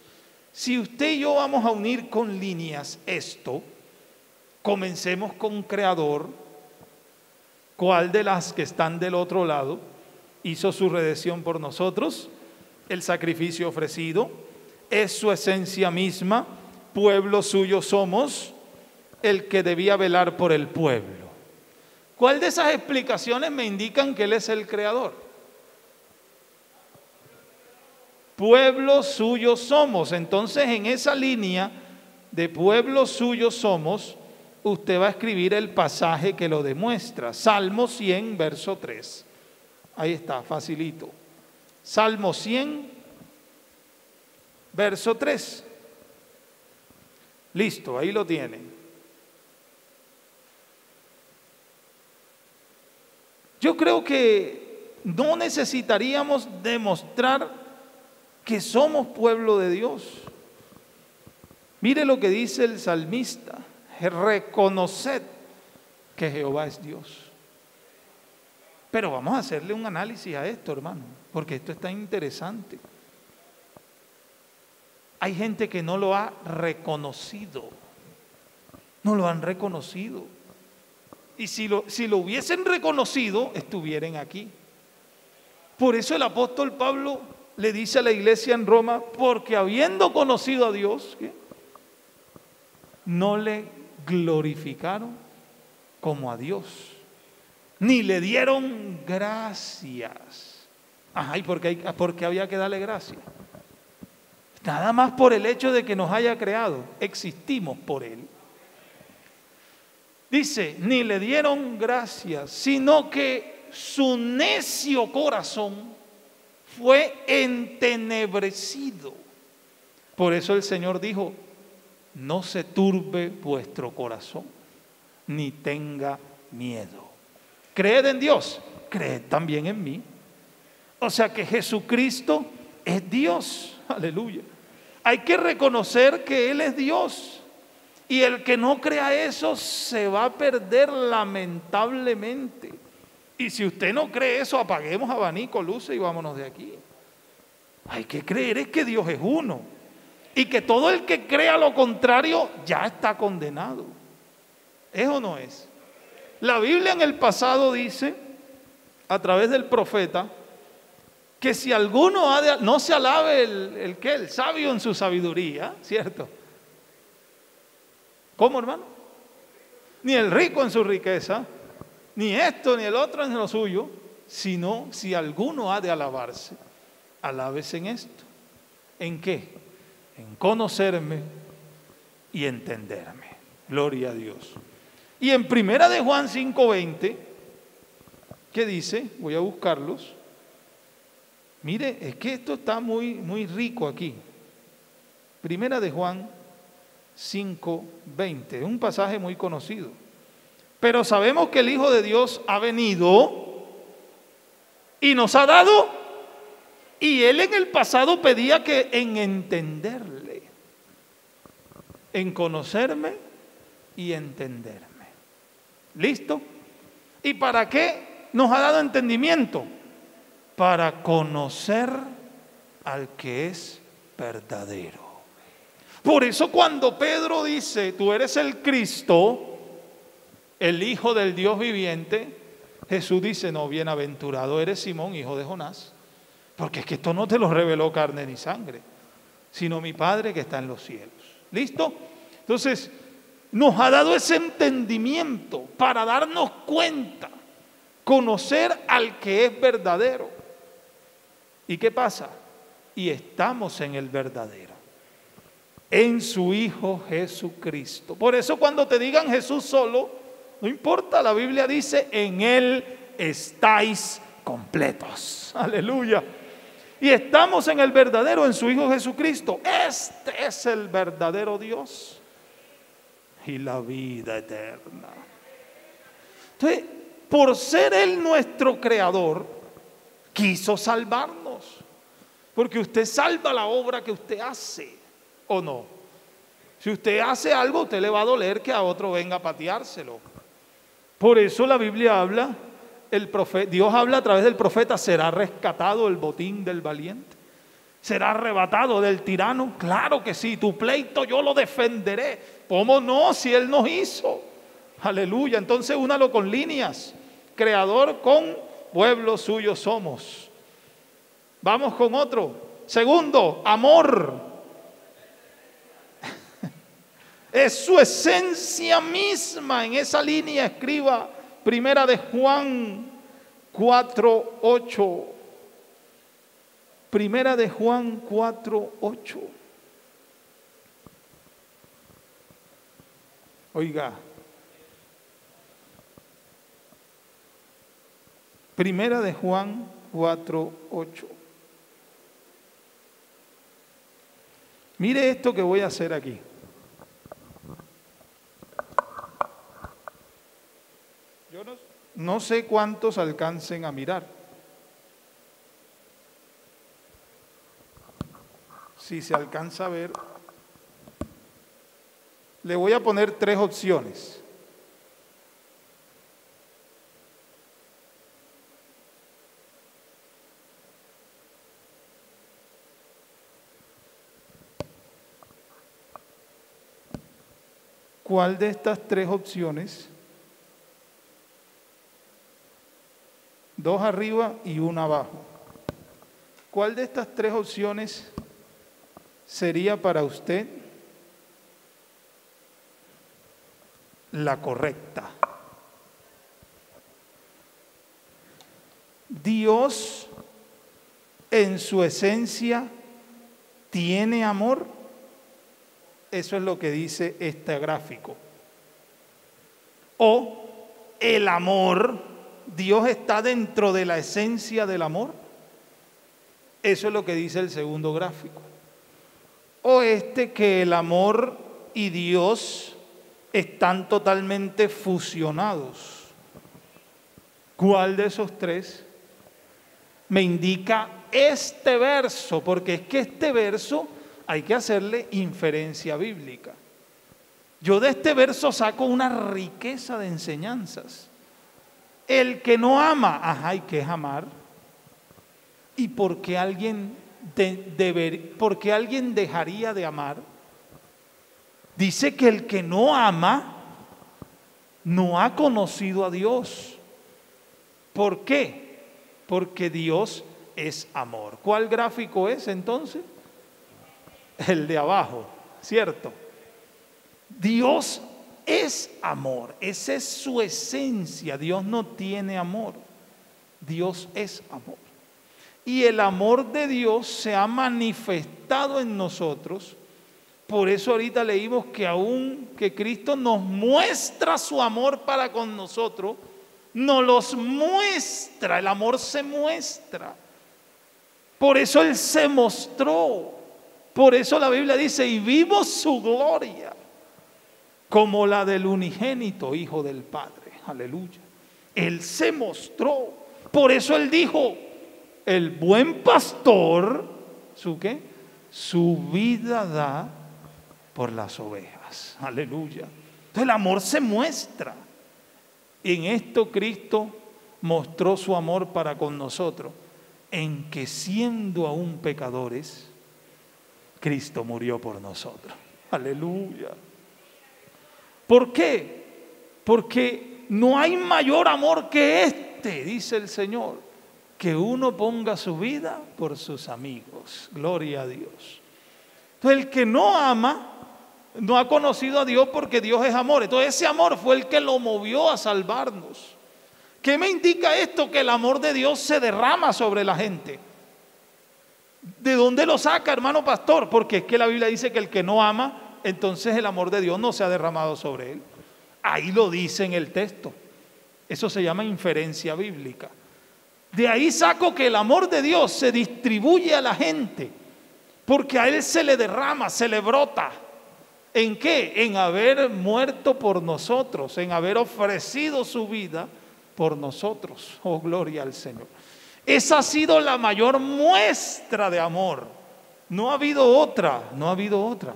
Si usted y yo vamos a unir con líneas esto, comencemos con Creador. ¿Cuál de las que están del otro lado hizo su redención por nosotros? El sacrificio ofrecido, es su esencia misma, pueblo suyo somos, el que debía velar por el pueblo. ¿Cuál de esas explicaciones me indican que Él es el creador? Pueblo suyo somos. Entonces, en esa línea de pueblo suyo somos, usted va a escribir el pasaje que lo demuestra. Salmo 100, verso 3. Ahí está, facilito. Salmo 100, verso 3. Listo, ahí lo tienen. Yo creo que no necesitaríamos demostrar que somos pueblo de Dios. Mire lo que dice el salmista: reconoced que Jehová es Dios. Pero vamos a hacerle un análisis a esto, hermano, porque esto está interesante. Hay gente que no lo ha reconocido, no lo han reconocido. Y si lo hubiesen reconocido, estuvieran aquí. Por eso el apóstol Pablo le dice a la iglesia en Roma, porque habiendo conocido a Dios, ¿qué? No le glorificaron como a Dios, ni le dieron gracias. Ajá, ¿y porque había que darle gracias? Nada más por el hecho de que nos haya creado, existimos por Él. Dice, ni le dieron gracias, sino que su necio corazón fue entenebrecido. Por eso el Señor dijo, no se turbe vuestro corazón, ni tenga miedo. Creed en Dios, creed también en mí. O sea que Jesucristo es Dios, aleluya. Hay que reconocer que Él es Dios. Y el que no crea eso se va a perder lamentablemente. Y si usted no cree eso, apaguemos abanico, luces y vámonos de aquí. Hay que creer es que Dios es uno. Y que todo el que crea lo contrario ya está condenado. ¿Es o no es? La Biblia en el pasado dice, a través del profeta, que si alguno no se alabe el sabio en su sabiduría, ¿cierto? ¿Cómo, hermano? Ni el rico en su riqueza, ni esto ni el otro en lo suyo, sino si alguno ha de alabarse, alábese en esto. ¿En qué? En conocerme y entenderme. Gloria a Dios. Y en Primera de Juan 5:20, ¿qué dice? Voy a buscarlos. Mire, es que esto está muy rico aquí. Primera de Juan 5:20, es un pasaje muy conocido. Pero sabemos que el Hijo de Dios ha venido y nos ha dado, y Él en el pasado pedía que en entenderle, en conocerme y entenderme. ¿Listo? ¿Y para qué nos ha dado entendimiento? Para conocer al que es verdadero. Por eso cuando Pedro dice, tú eres el Cristo, el Hijo del Dios viviente, Jesús dice, no, bienaventurado eres Simón, hijo de Jonás, porque es que esto no te lo reveló carne ni sangre, sino mi Padre que está en los cielos. ¿Listo? Entonces, nos ha dado ese entendimiento para darnos cuenta, conocer al que es verdadero. ¿Y qué pasa? Y estamos en el verdadero, en su Hijo Jesucristo. Por eso cuando te digan Jesús solo, no importa, la Biblia dice, en Él estáis completos. Aleluya. Y estamos en el verdadero, en su Hijo Jesucristo. Este es el verdadero Dios y la vida eterna. Entonces, por ser Él nuestro creador, quiso salvarnos. Porque usted salva la obra que usted hace, ¿o no? Si usted hace algo, a usted le va a doler que a otro venga a pateárselo. Por eso la Biblia habla, Dios habla a través del profeta, será rescatado el botín del valiente. ¿Será arrebatado del tirano? Claro que sí, tu pleito yo lo defenderé. ¿Cómo no? Si Él nos hizo. Aleluya. Entonces únalo con líneas. Creador con pueblo suyo somos. Vamos con otro. Segundo, amor. Es su esencia misma. En esa línea escriba Primera de Juan 4:8. Primera de Juan 4:8. Oiga. Primera de Juan 4:8. Mire esto que voy a hacer aquí. Yo no sé cuántos alcancen a mirar. Si se alcanza a ver, le voy a poner 3 opciones. ¿Cuál de estas 3 opciones? 2 arriba y 1 abajo. ¿Cuál de estas 3 opciones sería para usted la correcta? Dios en su esencia tiene amor. Eso es lo que dice este gráfico. O el amor, Dios está dentro de la esencia del amor. Eso es lo que dice el segundo gráfico. O que el amor y Dios están totalmente fusionados. ¿Cuál de esos 3 me indica este verso? Porque es que este verso hay que hacerle inferencia bíblica. Yo de este verso saco una riqueza de enseñanzas. El que no ama, ¿y qué es amar? ¿Y por qué alguien dejaría de amar? Dice que el que no ama no ha conocido a Dios. ¿Por qué? Porque Dios es amor. ¿Cuál gráfico es entonces? El de abajo, ¿cierto? Dios es amor, esa es su esencia. Dios no tiene amor, Dios es amor. Y el amor de Dios se ha manifestado en nosotros. Por eso ahorita leímos que aún que Cristo nos muestra su amor para con nosotros, nos los muestra, el amor se muestra. Por eso Él se mostró. Por eso la Biblia dice, y vimos su gloria como la del unigénito Hijo del Padre. Aleluya. Él se mostró. Por eso Él dijo, el buen pastor, ¿su qué? Su vida da por las ovejas. Aleluya. Entonces el amor se muestra. En esto Cristo mostró su amor para con nosotros, en que siendo aún pecadores, Cristo murió por nosotros. Aleluya. ¿Por qué? Porque no hay mayor amor que este, dice el Señor, que uno ponga su vida por sus amigos. Gloria a Dios. Entonces el que no ama, no ha conocido a Dios, porque Dios es amor. Entonces ese amor fue el que lo movió a salvarnos. ¿Qué me indica esto? Que el amor de Dios se derrama sobre la gente. ¿De dónde lo saca, hermano pastor? Porque es que la Biblia dice que el que no ama, entonces el amor de Dios no se ha derramado sobre él. Ahí lo dice en el texto. Eso se llama inferencia bíblica. De ahí saco que el amor de Dios se distribuye a la gente, porque a él se le derrama, se le brota. ¿En qué? En haber muerto por nosotros, en haber ofrecido su vida por nosotros. Oh, gloria al Señor. Esa ha sido la mayor muestra de amor. No ha habido otra, no ha habido otra.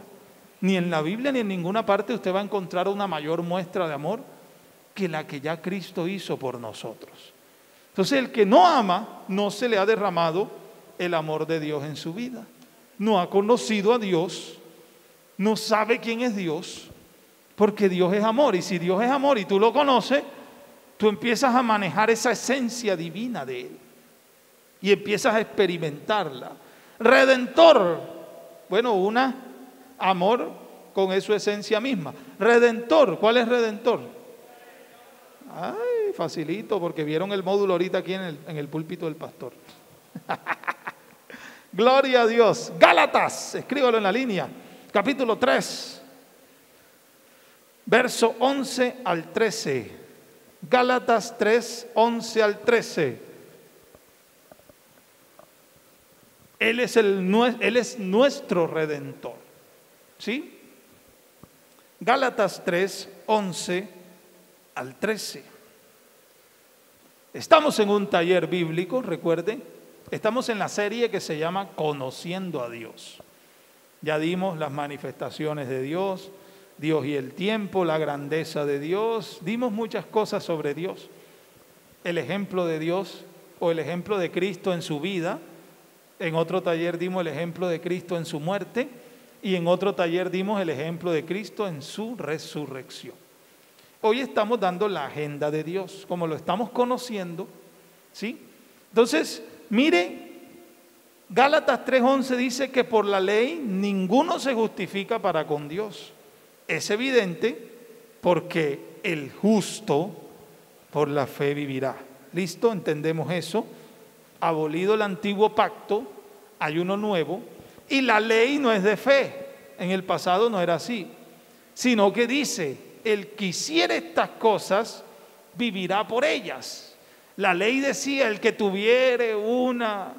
Ni en la Biblia ni en ninguna parte usted va a encontrar una mayor muestra de amor que la que ya Cristo hizo por nosotros. Entonces el que no ama, no se le ha derramado el amor de Dios en su vida. No ha conocido a Dios, no sabe quién es Dios, porque Dios es amor. Y si Dios es amor y tú lo conoces, tú empiezas a manejar esa esencia divina de Él y empiezas a experimentarla. Redentor, bueno, amor con su esencia misma. Redentor, ¿cuál es redentor? Ay, facilito, porque vieron el módulo ahorita aquí en el púlpito del pastor. Gloria a Dios. Gálatas, escríbalo en la línea, capítulo 3, verso 11 al 13. Gálatas 3, 11 al 13. Él es nuestro Redentor. ¿Sí? Gálatas 3, 11 al 13. Estamos en un taller bíblico, recuerden. Estamos en la serie que se llama Conociendo a Dios. Ya dimos las manifestaciones de Dios, Dios y el tiempo, la grandeza de Dios. Dimos muchas cosas sobre Dios. El ejemplo de Dios o el ejemplo de Cristo en su vida. En otro taller dimos el ejemplo de Cristo en su muerte. Y en otro taller dimos el ejemplo de Cristo en su resurrección. Hoy estamos dando la agenda de Dios, como lo estamos conociendo, ¿sí? Entonces, mire, Gálatas 3:11 dice que por la ley ninguno se justifica para con Dios. Es evidente porque el justo por la fe vivirá. ¿Listo? Entendemos eso. Abolido el antiguo pacto, hay uno nuevo. Y la ley no es de fe. En el pasado no era así. Sino que dice, el que hiciera estas cosas, vivirá por ellas. La ley decía, el que tuviere una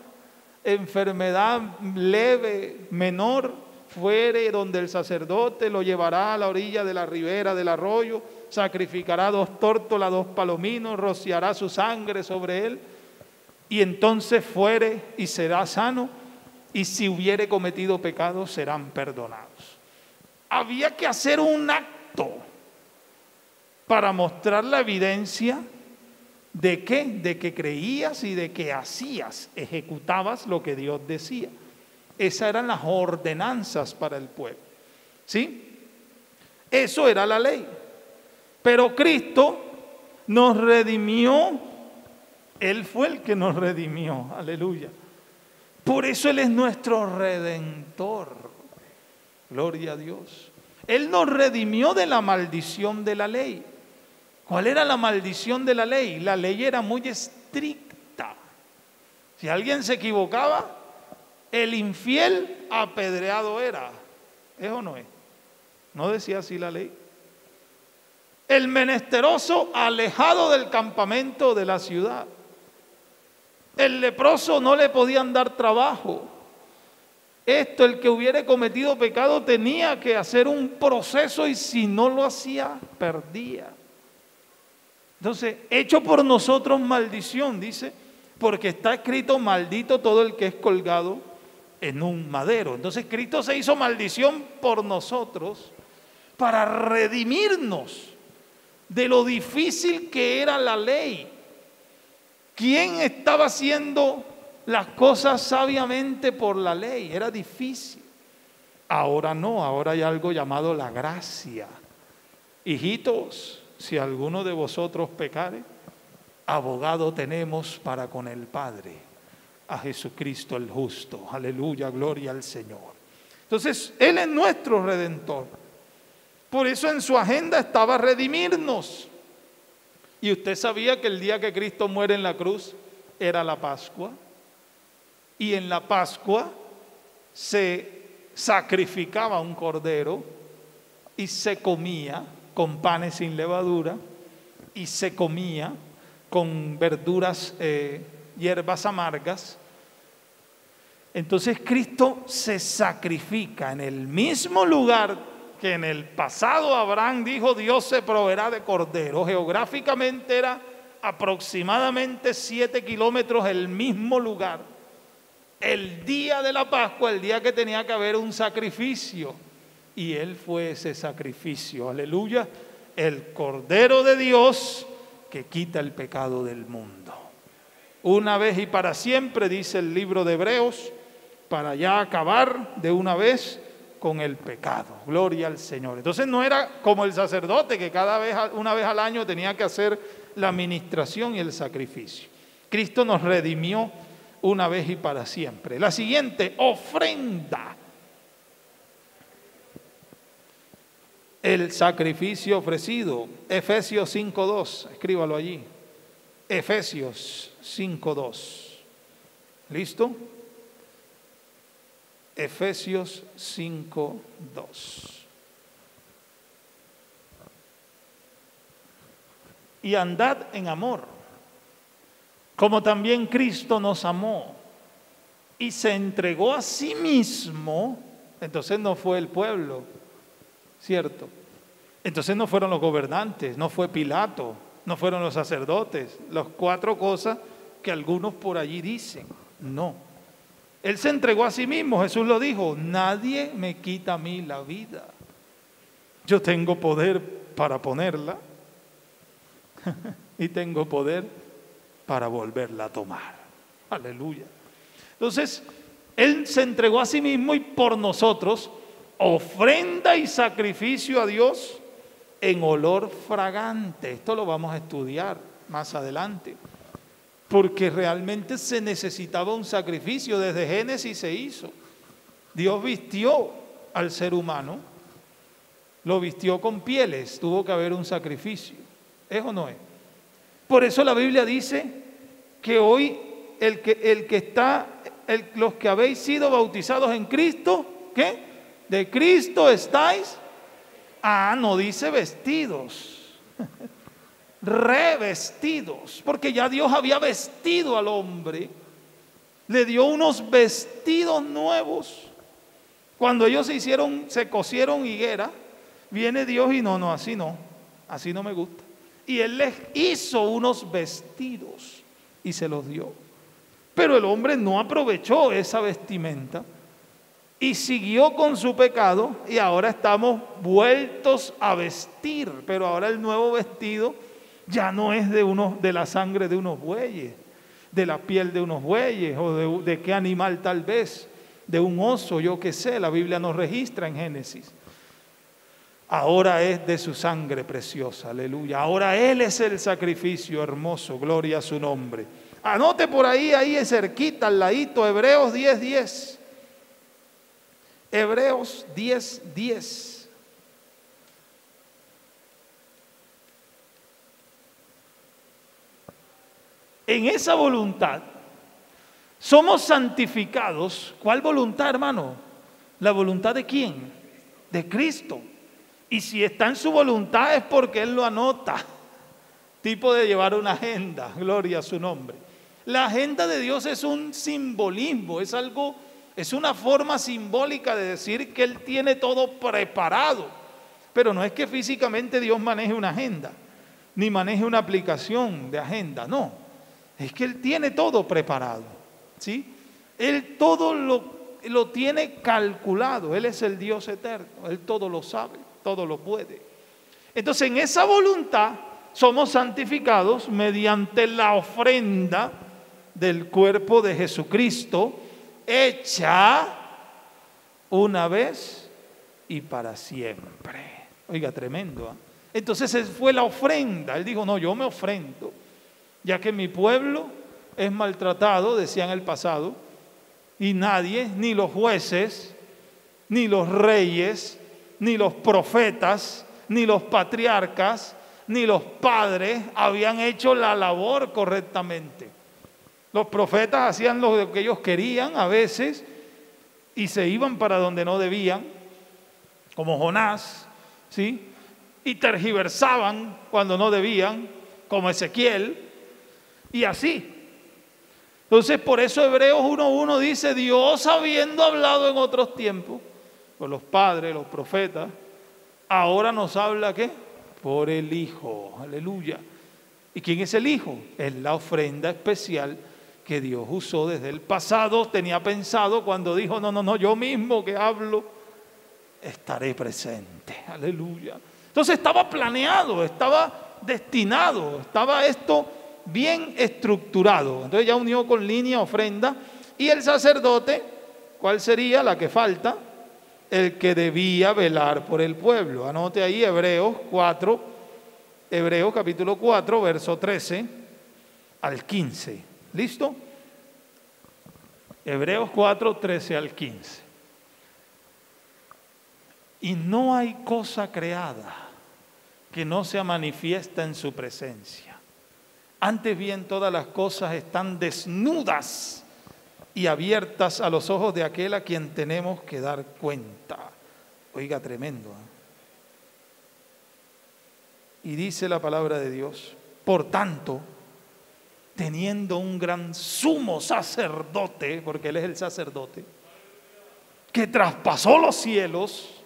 enfermedad leve, menor, fuere donde el sacerdote lo llevará a la orilla de la ribera del arroyo, sacrificará 2 tórtolas, 2 palominos, rociará su sangre sobre él, y entonces fuere y será sano. y si hubiere cometido pecado serán perdonados. Había que hacer un acto para mostrar la evidencia de qué, de que creías y de que hacías, ejecutabas lo que Dios decía. Esas eran las ordenanzas para el pueblo, ¿sí? Eso era la ley. Pero Cristo nos redimió. Él fue el que nos redimió, aleluya. Por eso Él es nuestro Redentor. Gloria a Dios. Él nos redimió de la maldición de la ley. ¿Cuál era la maldición de la ley? La ley era muy estricta. Si alguien se equivocaba, el infiel apedreado era. ¿Es o no es? ¿No decía así la ley? El menesteroso alejado del campamento de la ciudad. El leproso no le podían dar trabajo. El que hubiera cometido pecado tenía que hacer un proceso y si no lo hacía, perdía. Entonces, hecho por nosotros maldición, dice, porque está escrito: maldito todo el que es colgado en un madero. Entonces, Cristo se hizo maldición por nosotros para redimirnos de lo difícil que era la ley. ¿Quién estaba haciendo las cosas sabiamente por la ley? Era difícil. Ahora no, ahora hay algo llamado la gracia. Hijitos, si alguno de vosotros pecare, abogado tenemos para con el Padre, a Jesucristo el justo. Aleluya, gloria al Señor. Entonces, Él es nuestro Redentor. Por eso en su agenda estaba redimirnos. Y usted sabía que el día que Cristo muere en la cruz era la Pascua. Y en la Pascua se sacrificaba un cordero y se comía con panes sin levadura y se comía con verduras, hierbas amargas. Entonces Cristo se sacrifica en el mismo lugar que en el pasado Abraham dijo: Dios se proveerá de cordero. Geográficamente era aproximadamente 7 kilómetros el mismo lugar. El día de la Pascua, el día que tenía que haber un sacrificio, y Él fue ese sacrificio, aleluya, el Cordero de Dios que quita el pecado del mundo. Una vez y para siempre, dice el libro de Hebreos, para ya acabar de una vez con el pecado. Gloria al Señor. Entonces no era como el sacerdote que una vez al año tenía que hacer la administración y el sacrificio. Cristo nos redimió una vez y para siempre. La siguiente, ofrenda. El sacrificio ofrecido. Efesios 5:2. Escríbalo allí. Efesios 5:2. ¿Listo? Efesios 5:2. Y andad en amor, como también Cristo nos amó y se entregó a sí mismo. Entonces no fue el pueblo, ¿cierto? Entonces no fueron los gobernantes, no fue Pilato, no fueron los sacerdotes, las 4 cosas que algunos por allí dicen. No. Él se entregó a sí mismo. Jesús lo dijo: nadie me quita a mí la vida. Yo tengo poder para ponerla y tengo poder para volverla a tomar. Aleluya. Entonces, Él se entregó a sí mismo y por nosotros, ofrenda y sacrificio a Dios en olor fragante. Esto lo vamos a estudiar más adelante, porque realmente se necesitaba un sacrificio. Desde Génesis se hizo. Dios vistió al ser humano, lo vistió con pieles, tuvo que haber un sacrificio. ¿Es o no es? Por eso la Biblia dice que hoy los que habéis sido bautizados en Cristo, ¿qué? De Cristo estáis. No dice vestidos. Revestidos, porque ya Dios había vestido al hombre, le dio unos vestidos nuevos. Cuando ellos se cosieron higuera, viene Dios y no, así no me gusta. Y Él les hizo unos vestidos y se los dio. Pero el hombre no aprovechó esa vestimenta y siguió con su pecado, y ahora estamos vueltos a vestir, pero ahora el nuevo vestido ya no es de la sangre de unos bueyes, de la piel de unos bueyes, o de qué animal tal vez, de un oso, yo qué sé, la Biblia nos registra en Génesis. Ahora es de su sangre preciosa, aleluya. Ahora Él es el sacrificio hermoso, gloria a su nombre. Anote por ahí es cerquita, al ladito, Hebreos 10:10. Hebreos 10:10. En esa voluntad somos santificados. ¿Cuál voluntad, hermano? ¿La voluntad de quién? De Cristo. Y si está en su voluntad es porque Él lo anota. Tipo de llevar una agenda, gloria a su nombre. La agenda de Dios es un simbolismo, es algo, es una forma simbólica de decir que Él tiene todo preparado. Pero no es que físicamente Dios maneje una agenda, ni maneje una aplicación de agenda, no. Es que Él tiene todo preparado, ¿sí? Él todo lo tiene calculado. Él es el Dios eterno, Él todo lo sabe, todo lo puede. Entonces en esa voluntad somos santificados mediante la ofrenda del cuerpo de Jesucristo, hecha una vez y para siempre. Oiga, tremendo, ¿eh? Entonces fue la ofrenda. Él dijo, no, yo me ofrendo, ya que mi pueblo es maltratado, decía en el pasado, y nadie, ni los jueces, ni los reyes, ni los profetas, ni los patriarcas, ni los padres habían hecho la labor correctamente. Los profetas hacían lo que ellos querían a veces y se iban para donde no debían, como Jonás, ¿sí? Y tergiversaban cuando no debían, como Ezequiel, y así. Entonces, por eso Hebreos 1:1 dice, Dios habiendo hablado en otros tiempos, por los padres, los profetas, ahora nos habla, ¿qué? Por el Hijo, aleluya. ¿Y quién es el Hijo? Es la ofrenda especial que Dios usó desde el pasado. Tenía pensado cuando dijo, no, yo mismo que hablo, estaré presente, aleluya. Entonces estaba planeado, estaba destinado, estaba esto bien estructurado. Entonces ya unió con línea, ofrenda. Y el sacerdote, ¿cuál sería la que falta? El que debía velar por el pueblo. Anote ahí Hebreos capítulo 4, verso 13 al 15. ¿Listo? Hebreos 4, 13 al 15. Y no hay cosa creada que no sea manifiesta en su presencia. Antes bien, todas las cosas están desnudas y abiertas a los ojos de aquel a quien tenemos que dar cuenta. Oiga, tremendo, ¿eh? Y dice la palabra de Dios, por tanto, teniendo un gran sumo sacerdote, porque Él es el sacerdote, que traspasó los cielos,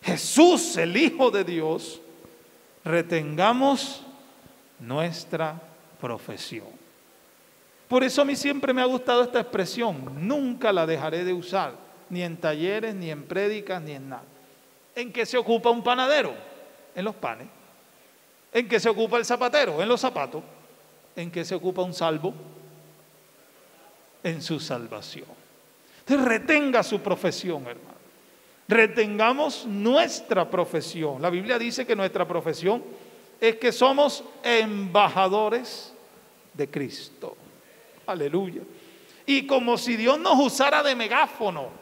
Jesús, el Hijo de Dios, retengamos nuestra profesión. Por eso a mí siempre me ha gustado esta expresión, nunca la dejaré de usar, ni en talleres, ni en prédicas, ni en nada. ¿En qué se ocupa un panadero? En los panes. ¿En qué se ocupa el zapatero? En los zapatos. ¿En qué se ocupa un salvo? En su salvación. Entonces retenga su profesión, hermano. Retengamos nuestra profesión. La Biblia dice que nuestra profesión es que somos embajadores de Cristo. Aleluya. Y como si Dios nos usara de megáfono.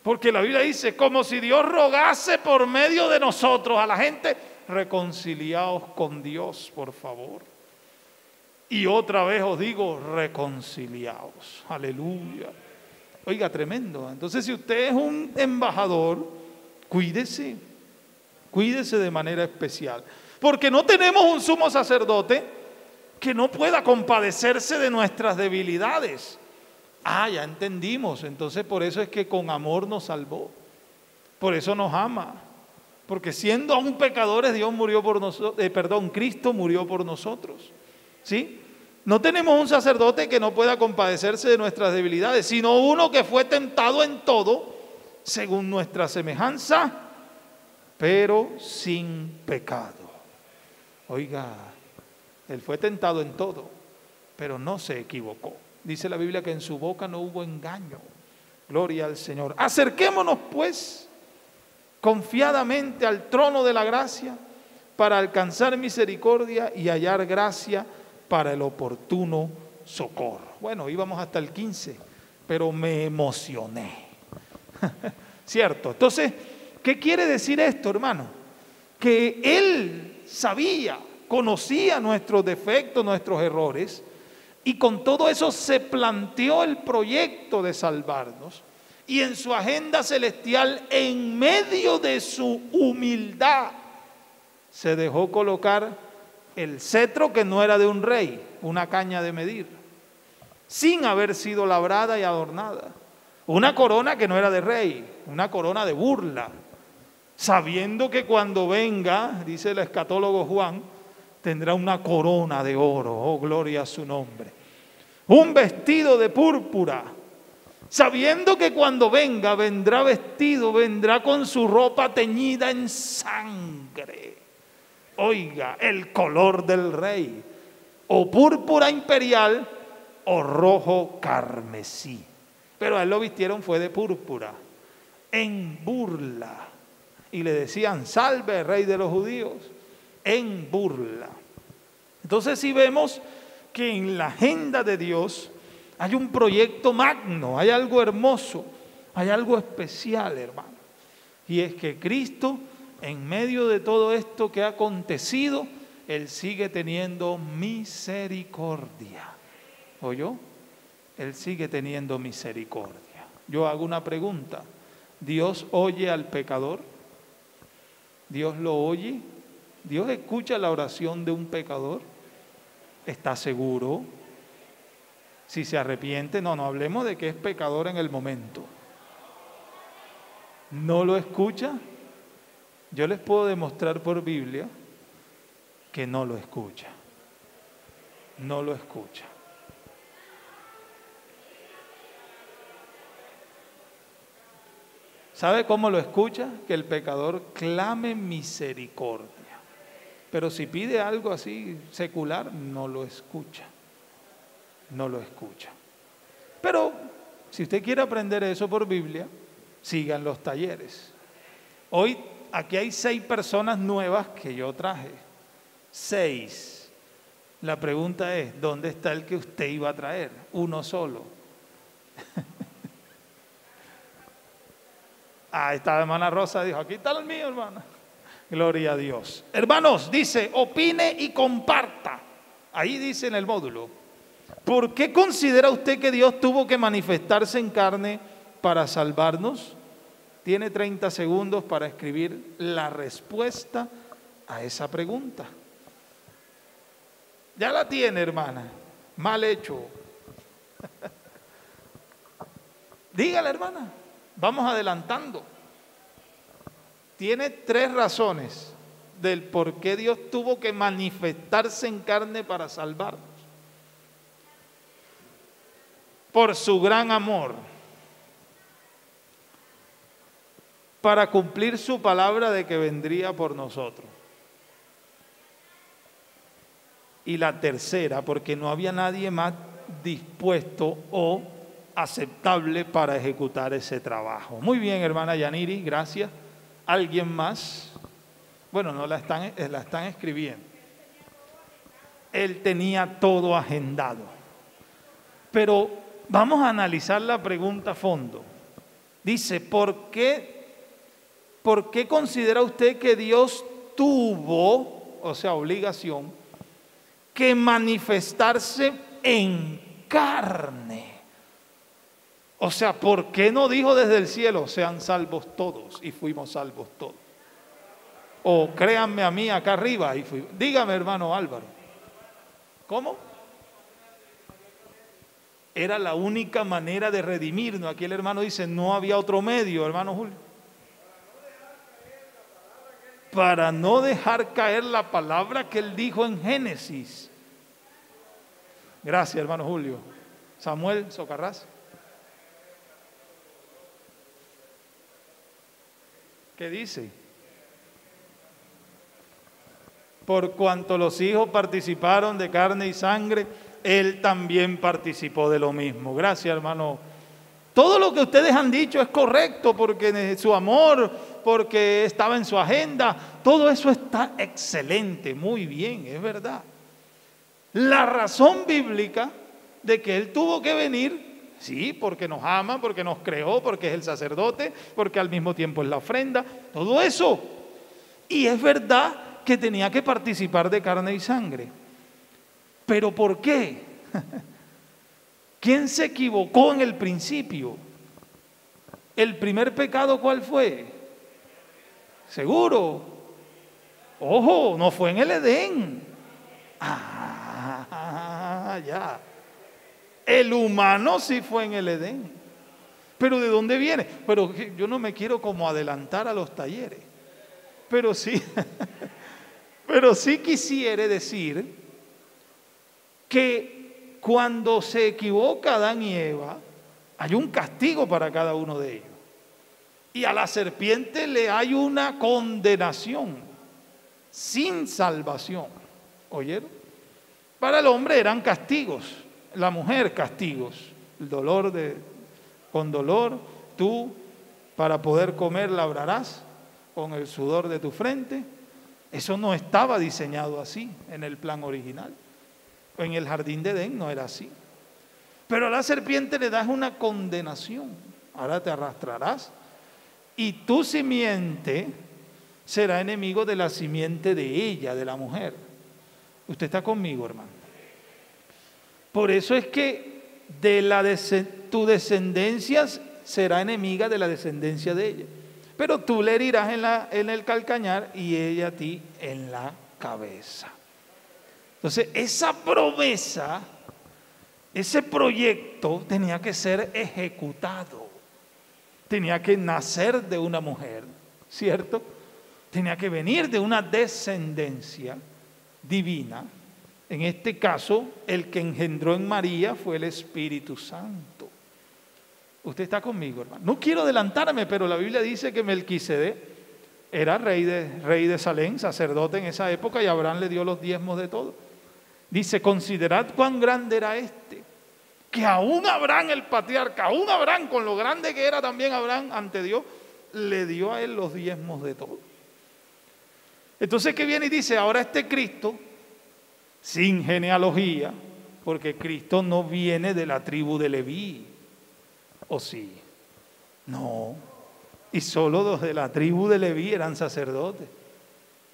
Porque la Biblia dice, como si Dios rogase por medio de nosotros a la gente, reconciliaos con Dios, por favor. Y otra vez os digo, reconciliaos. Aleluya. Oiga, tremendo. Entonces, si usted es un embajador, cuídese de manera especial. Porque no tenemos un sumo sacerdote que no pueda compadecerse de nuestras debilidades. Ah, ya entendimos. Entonces, por eso es que con amor nos salvó. Por eso nos ama. Porque siendo aún pecadores, Dios murió por nosotros. Cristo murió por nosotros. ¿Sí? No tenemos un sacerdote que no pueda compadecerse de nuestras debilidades, sino uno que fue tentado en todo, según nuestra semejanza, pero sin pecado. Oiga, él fue tentado en todo, pero no se equivocó. Dice la Biblia que en su boca no hubo engaño. Gloria al Señor. Acerquémonos pues confiadamente al trono de la gracia para alcanzar misericordia y hallar gracia para el oportuno socorro. Bueno, íbamos hasta el 15, pero me emocioné. ¿Cierto? Entonces, ¿qué quiere decir esto, hermano? Que Él sabía, conocía nuestros defectos, nuestros errores, y con todo eso se planteó el proyecto de salvarnos. Y en su agenda celestial, en medio de su humildad, se dejó colocar el cetro que no era de un rey, una caña de medir, sin haber sido labrada y adornada. Una corona que no era de rey, una corona de burla, sabiendo que cuando venga, dice el escatólogo Juan, tendrá una corona de oro, oh gloria a su nombre. Un vestido de púrpura, sabiendo que cuando venga, vendrá vestido, vendrá con su ropa teñida en sangre. Oiga, el color del rey, o púrpura imperial o rojo carmesí. Pero a él lo vistieron fue de púrpura, en burla. Y le decían, salve, rey de los judíos, en burla. Entonces si vemos que en la agenda de Dios hay un proyecto magno, hay algo hermoso, hay algo especial, hermano. Y es que Cristo, en medio de todo esto que ha acontecido, Él sigue teniendo misericordia. ¿Oyó? Él sigue teniendo misericordia. Yo hago una pregunta. ¿Dios oye al pecador? ¿Dios lo oye? ¿Dios escucha la oración de un pecador? ¿Está seguro? Si se arrepiente, no hablemos de que es pecador en el momento. ¿No lo escucha? Yo les puedo demostrar por Biblia que no lo escucha. No lo escucha. ¿Sabe cómo lo escucha? Que el pecador clame misericordia. Pero si pide algo así secular, no lo escucha. No lo escucha. Pero si usted quiere aprender eso por Biblia, sigan los talleres. Hoy aquí hay 6 personas nuevas que yo traje. 6. La pregunta es, ¿dónde está el que usted iba a traer? Uno solo. Esta hermana Rosa dijo, aquí está el mío, hermana. Gloria a Dios. Hermanos, dice, opine y comparta. Ahí dice en el módulo. ¿Por qué considera usted que Dios tuvo que manifestarse en carne para salvarnos? Tiene 30 segundos para escribir la respuesta a esa pregunta. Ya la tiene, hermana. Mal hecho. Dígale, hermana. Vamos adelantando. Tiene 3 razones del por qué Dios tuvo que manifestarse en carne para salvarnos. Por su gran amor, para cumplir su palabra de que vendría por nosotros. Y la tercera, porque no había nadie más dispuesto o aceptable para ejecutar ese trabajo. Muy bien, hermana Yaniri, gracias. ¿Alguien más? Bueno, no la están escribiendo. Él tenía todo agendado. Pero vamos a analizar la pregunta a fondo. Dice, ¿por qué considera usted que Dios tuvo, o sea, obligación, que manifestarse en carne? O sea, ¿por qué no dijo desde el cielo, sean salvos todos, y fuimos salvos todos? O créanme a mí acá arriba, y fui. Dígame, hermano Álvaro. ¿Cómo? Era la única manera de redimirnos. Aquí el hermano dice, no había otro medio, hermano Julio. Para no dejar caer la palabra que él dijo en Génesis. Gracias, hermano Julio. Samuel Socarrás. ¿Qué dice? Por cuanto los hijos participaron de carne y sangre, él también participó de lo mismo. Gracias, hermano. Todo lo que ustedes han dicho es correcto porque su amor, porque estaba en su agenda, todo eso está excelente, muy bien, es verdad. La razón bíblica de que él tuvo que venir, sí, porque nos ama, porque nos creó, porque es el sacerdote, porque al mismo tiempo es la ofrenda, todo eso. Y es verdad que tenía que participar de carne y sangre. ¿Pero por qué? ¿Quién se equivocó en el principio? ¿El primer pecado cuál fue? ¿Seguro? Ojo, no fue en el Edén. Ya. El humano sí fue en el Edén. ¿Pero de dónde viene? Pero yo no me quiero como adelantar a los talleres. Pero sí, pero sí quisiera decir que cuando se equivoca Adán y Eva, hay un castigo para cada uno de ellos. Y a la serpiente le hay una condenación sin salvación. ¿Oyeron? Para el hombre eran castigos, la mujer castigos. El dolor con dolor, tú para poder comer labrarás con el sudor de tu frente. Eso no estaba diseñado así en el plan original. En el jardín de Edén no era así. Pero a la serpiente le das una condenación. Ahora te arrastrarás y tu simiente será enemigo de la simiente de ella, de la mujer. Usted está conmigo, hermano. Por eso es que tu descendencia será enemiga de la descendencia de ella. Pero tú le herirás en el calcañar y ella a ti en la cabeza. Entonces, esa promesa, ese proyecto tenía que ser ejecutado. Tenía que nacer de una mujer, ¿cierto? Tenía que venir de una descendencia divina. En este caso, el que engendró en María fue el Espíritu Santo. Usted está conmigo, hermano. No quiero adelantarme, pero la Biblia dice que Melquisedec era rey de Salem, sacerdote en esa época, y Abraham le dio los diezmos de todo. Dice, considerad cuán grande era este, que aún Abraham el patriarca, aún Abraham con lo grande que era también Abraham ante Dios, le dio a él los diezmos de todo. Entonces, ¿qué viene y dice? Ahora este Cristo, sin genealogía, porque Cristo no viene de la tribu de Leví, ¿o sí? No, y solo los de la tribu de Leví eran sacerdotes.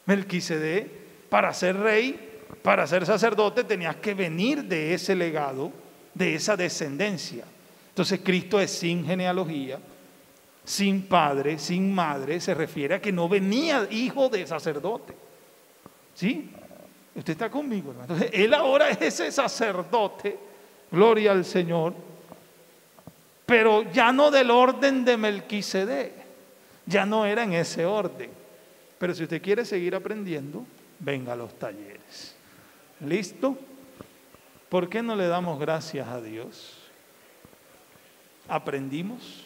Melquisedec, para ser rey, para ser sacerdote, tenías que venir de ese legado, de esa descendencia. Entonces Cristo es sin genealogía, sin padre, sin madre, se refiere a que no venía hijo de sacerdote. ¿Sí? Usted está conmigo, hermano. Entonces, él ahora es ese sacerdote, gloria al Señor, pero ya no del orden de Melquisedec, ya no era en ese orden. Pero si usted quiere seguir aprendiendo, venga a los talleres. ¿Listo? ¿Por qué no le damos gracias a Dios? Aprendimos,